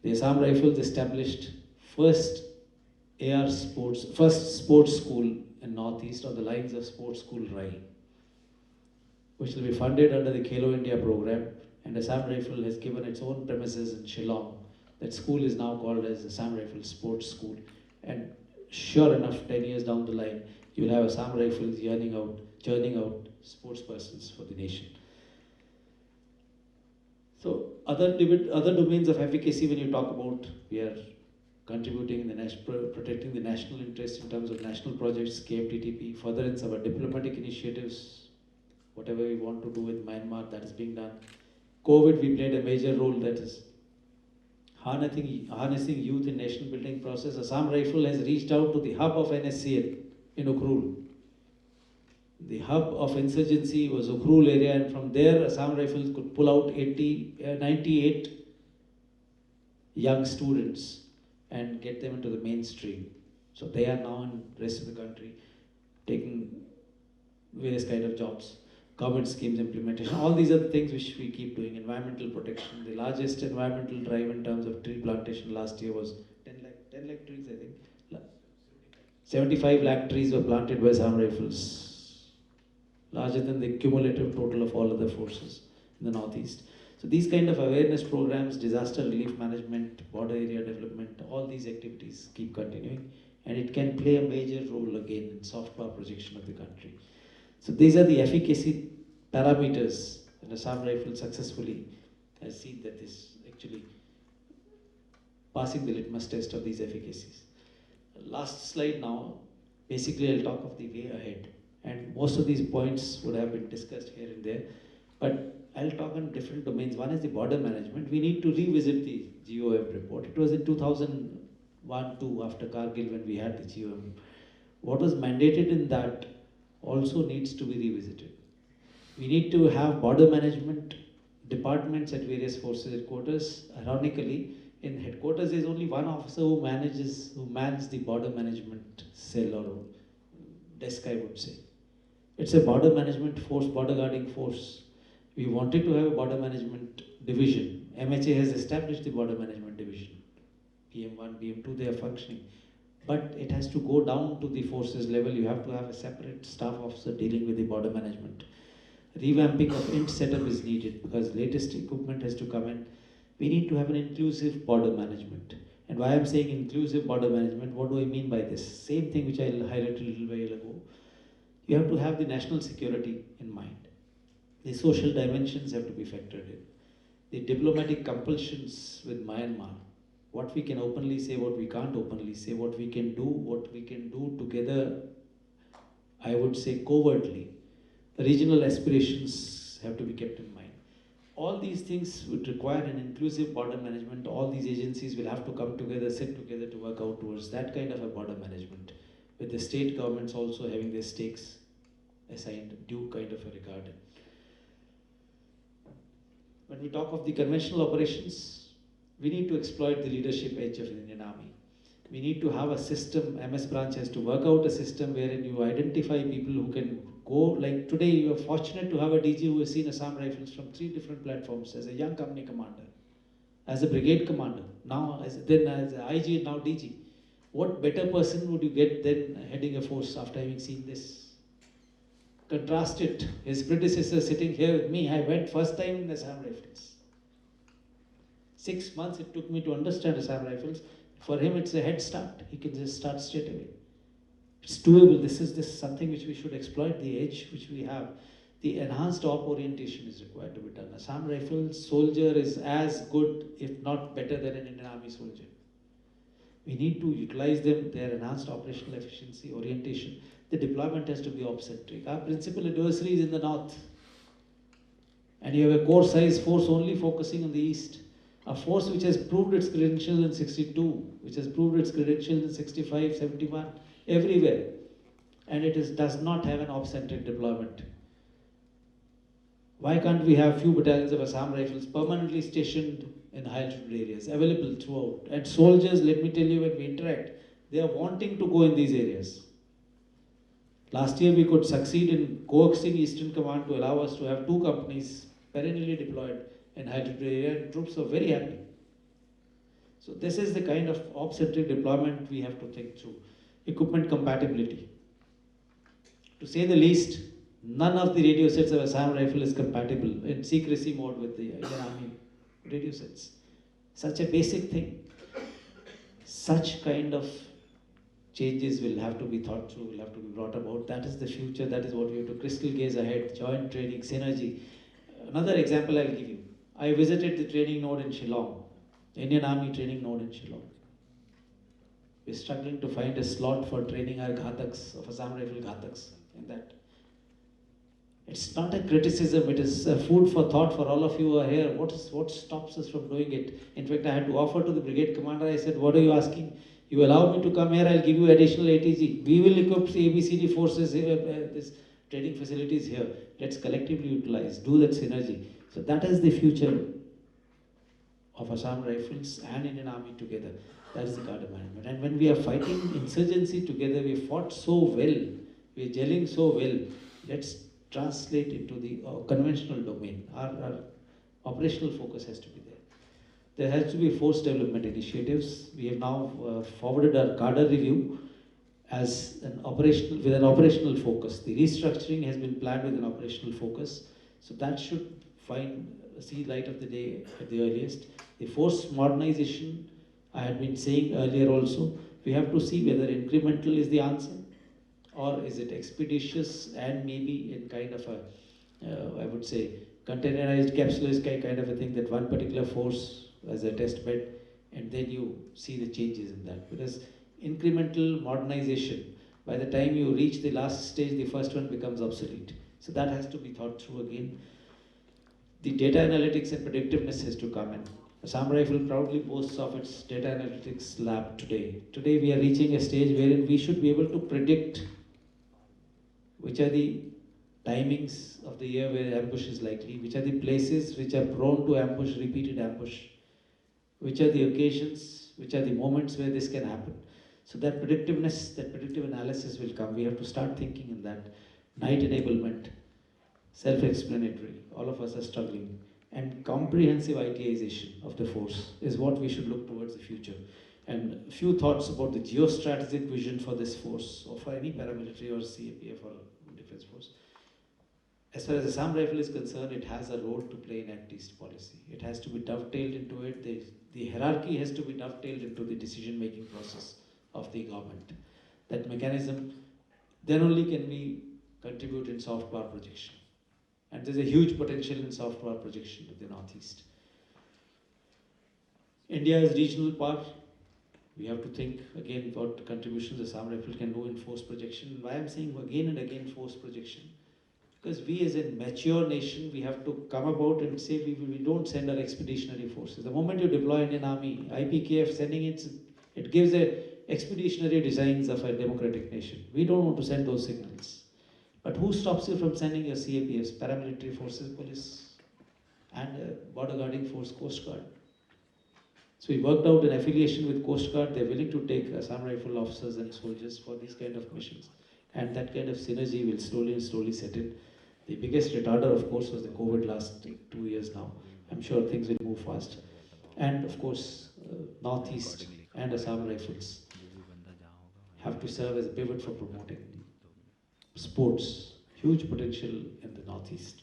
the Assam Rifles established first sports school in Northeast on the lines of Sports School Rai, which will be funded under the Khelo India program, and Assam Rifle has given its own premises in Shillong. That school is now called as Assam Rifle Sports School, and sure enough, 10 years down the line, you will have Assam Rifles churning out sports persons for the nation. So other domains of efficacy, when you talk about, we are contributing in the protecting the national interest in terms of national projects, KMTTP, furtherance of our diplomatic initiatives, whatever we want to do with Myanmar, that is being done. COVID, we played a major role, that is harnessing youth in nation building process. Assam Rifle has reached out to the hub of NSCL in Ukhrul. The hub of insurgency was Ukhrul area, and from there Assam Rifles could pull out 98 young students and get them into the mainstream. So they are now in the rest of the country taking various kind of jobs, government schemes implementation. All these are the things which we keep doing. Environmental protection. The largest environmental drive in terms of tree plantation last year was 10 lakh trees, I think. 75 lakh trees were planted by Assam Rifles, larger than the cumulative total of all other forces in the northeast. So these kind of awareness programs, disaster relief management, border area development, all these activities keep continuing, and it can play a major role again in soft power projection of the country. So these are the efficacy parameters, and Assam Rifles successfully has seen that this actually passing the litmus test of these efficacies. Last slide now, basically I'll talk of the way ahead, and most of these points would have been discussed here and there, but I'll talk on different domains. One is the border management. We need to revisit the GOM report. It was in 2001-2 after Kargil when we had the GOM. What was mandated in that also needs to be revisited. We need to have border management departments at various forces headquarters. Ironically, in headquarters there is only one officer who mans the border management cell or desk, I would say. It's a border management force, border guarding force. We wanted to have a border management division. MHA has established the border management division. PM1, PM2, they are functioning. But it has to go down to the forces level. You have to have a separate staff officer dealing with the border management. Revamping of INT setup is needed because latest equipment has to come in. We need to have an inclusive border management. And why I'm saying inclusive border management, what do I mean by this? Same thing which I highlighted a little while ago. You have to have the national security in mind. The social dimensions have to be factored in. The diplomatic compulsions with Myanmar, what we can openly say, what we can't openly say, what we can do together, I would say covertly. The regional aspirations have to be kept in mind. All these things would require an inclusive border management. All these agencies will have to come together, sit together to work out towards that kind of a border management, with the state governments also having their stakes assigned due kind of a regard. When we talk of the conventional operations, we need to exploit the leadership edge of the Indian Army. We need to have a system. MS branch has to work out a system wherein you identify people who can go, like today you are fortunate to have a DG who has seen Assam Rifles from 3 different platforms as a young company commander, as a brigade commander, now as an IG, now DG. What better person would you get than heading a force after having seen this? Contrast it, his predecessor sitting here with me, I went first time in Assam Rifles. 6 months it took me to understand Assam Rifles. For him it's a head start, he can just start straight away. It's doable. This is something which we should exploit, the edge which we have. The enhanced op orientation is required to be done. Assam Rifles soldier is as good, if not better, than an Indian Army soldier. We need to utilize them, their enhanced operational efficiency, orientation. The deployment has to be op-centric. Our principal adversary is in the north. And you have a core size force only focusing on the east. A force which has proved its credentials in 62, which has proved its credentials in 65, 71, everywhere. And it does not have an op-centric deployment. Why can't we have few battalions of Assam Rifles permanently stationed in high altitude areas, available throughout? And soldiers, let me tell you, when we interact, they are wanting to go in these areas. Last year we could succeed in coaxing Eastern Command to allow us to have 2 companies perennially deployed in high altitude area, and troops are very happy. So this is the kind of op-centric deployment we have to think through. Equipment compatibility. To say the least, none of the radio sets of Assam Rifle is compatible in secrecy mode with the Indian Army radio sets. Such a basic thing. Such kind of changes will have to be thought through, will have to be brought about. That is the future, that is what we have to crystal gaze ahead, joint training, synergy. Another example I'll give you. I visited the training node in Shillong, Indian Army training node in Shillong. We're struggling to find a slot for training our Ghataks, of Assam Rifle Ghataks in that. It's not a criticism, it is a food for thought for all of you who are here. What stops us from doing it? In fact, I had to offer to the brigade commander, I said, what are you asking? You allow me to come here, I'll give you additional ATG. We will equip the ABCD forces, this training facilities here. Let's collectively utilize, do that synergy. So that is the future of Assam Rifles and Indian Army together. That is the Cadre management. And when we are fighting insurgency together, we fought so well, we are gelling so well. Let's translate into the conventional domain. Our operational focus has to be there. There has to be force development initiatives. We have now forwarded our cadre review as an operational, with an operational focus. The restructuring has been planned with an operational focus. So that should see light of the day at the earliest. The force modernization, I had been saying earlier also, we have to see whether incremental is the answer, or is it expeditious and maybe in kind of a, I would say, containerized, capsulized kind of a thing, that one particular force as a test bed, and then you see the changes in that. Because incremental modernization, by the time you reach the last stage, the first one becomes obsolete. So that has to be thought through again. The data analytics and predictiveness has to come in. Assam Rifle proudly boasts of its data analytics lab today. Today we are reaching a stage wherein we should be able to predict which are the timings of the year where ambush is likely, which are the places which are prone to ambush, repeated ambush, which are the occasions, which are the moments where this can happen. So that predictiveness, that predictive analysis will come. We have to start thinking in that. Night enablement, self-explanatory, all of us are struggling. And comprehensive ITization of the force is what we should look towards the future. And a few thoughts about the geostrategic vision for this force, or for any paramilitary or CAPF or defense force. As far as the Assam Rifle is concerned, it has a role to play in Act East policy. It has to be dovetailed into it. The hierarchy has to be dovetailed into the decision-making process of the government. That mechanism, then only can we contribute in soft power projection. And there's a huge potential in soft power projection in the Northeast. India is regional power. We have to think again what contributions the Assam Rifle can do in force projection. Why I'm saying again and again force projection? Because we as a mature nation, we have to come about and say we don't send our expeditionary forces. The moment you deploy Indian Army, IPKF sending it gives a expeditionary designs of a democratic nation. We don't want to send those signals. But who stops you from sending your CAPFs, paramilitary forces, police, and border guarding force, Coast Guard? So we worked out an affiliation with Coast Guard. They're willing to take Assam Rifle officers and soldiers for these kind of missions. And that kind of synergy will slowly and slowly set in. The biggest retarder, of course, was the COVID last 2 years now. I'm sure things will move fast. And of course, Northeast and Assam Rifles have to serve as a pivot for promoting sports. Huge potential in the Northeast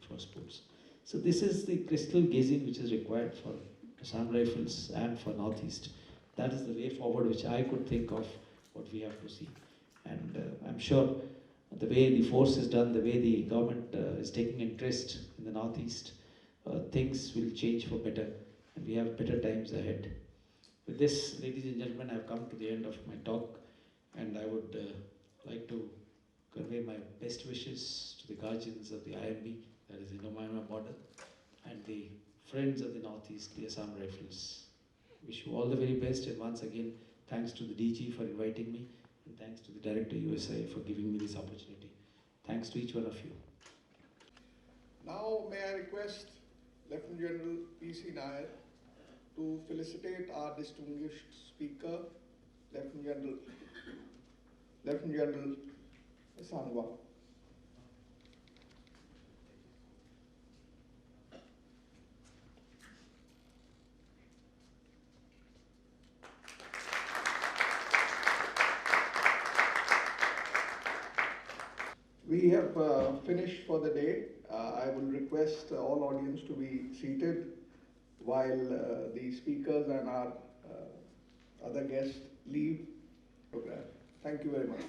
for sports. So this is the crystal gazing which is required for Assam Rifles and for Northeast. That is the way forward which I could think of what we have to see. And I'm sure the way the force is done, the way the government is taking interest in the Northeast, things will change for better, and we have better times ahead. With this, ladies and gentlemen, I have come to the end of my talk, and I would like to convey my best wishes to the guardians of the IMB, that is the Indo-Myanmar border, and the friends of the Northeast, the Assam Rifles. Wish you all the very best, and once again, thanks to the DG for inviting me, and thanks to the Director USI for giving me this opportunity. Thanks to each one of you. Now may I request Lieutenant General P.C. Nair to felicitate our distinguished speaker, Lieutenant General Sangwa. We have finished for the day. I will request all audience to be seated while the speakers and our other guests leave program. Thank you very much.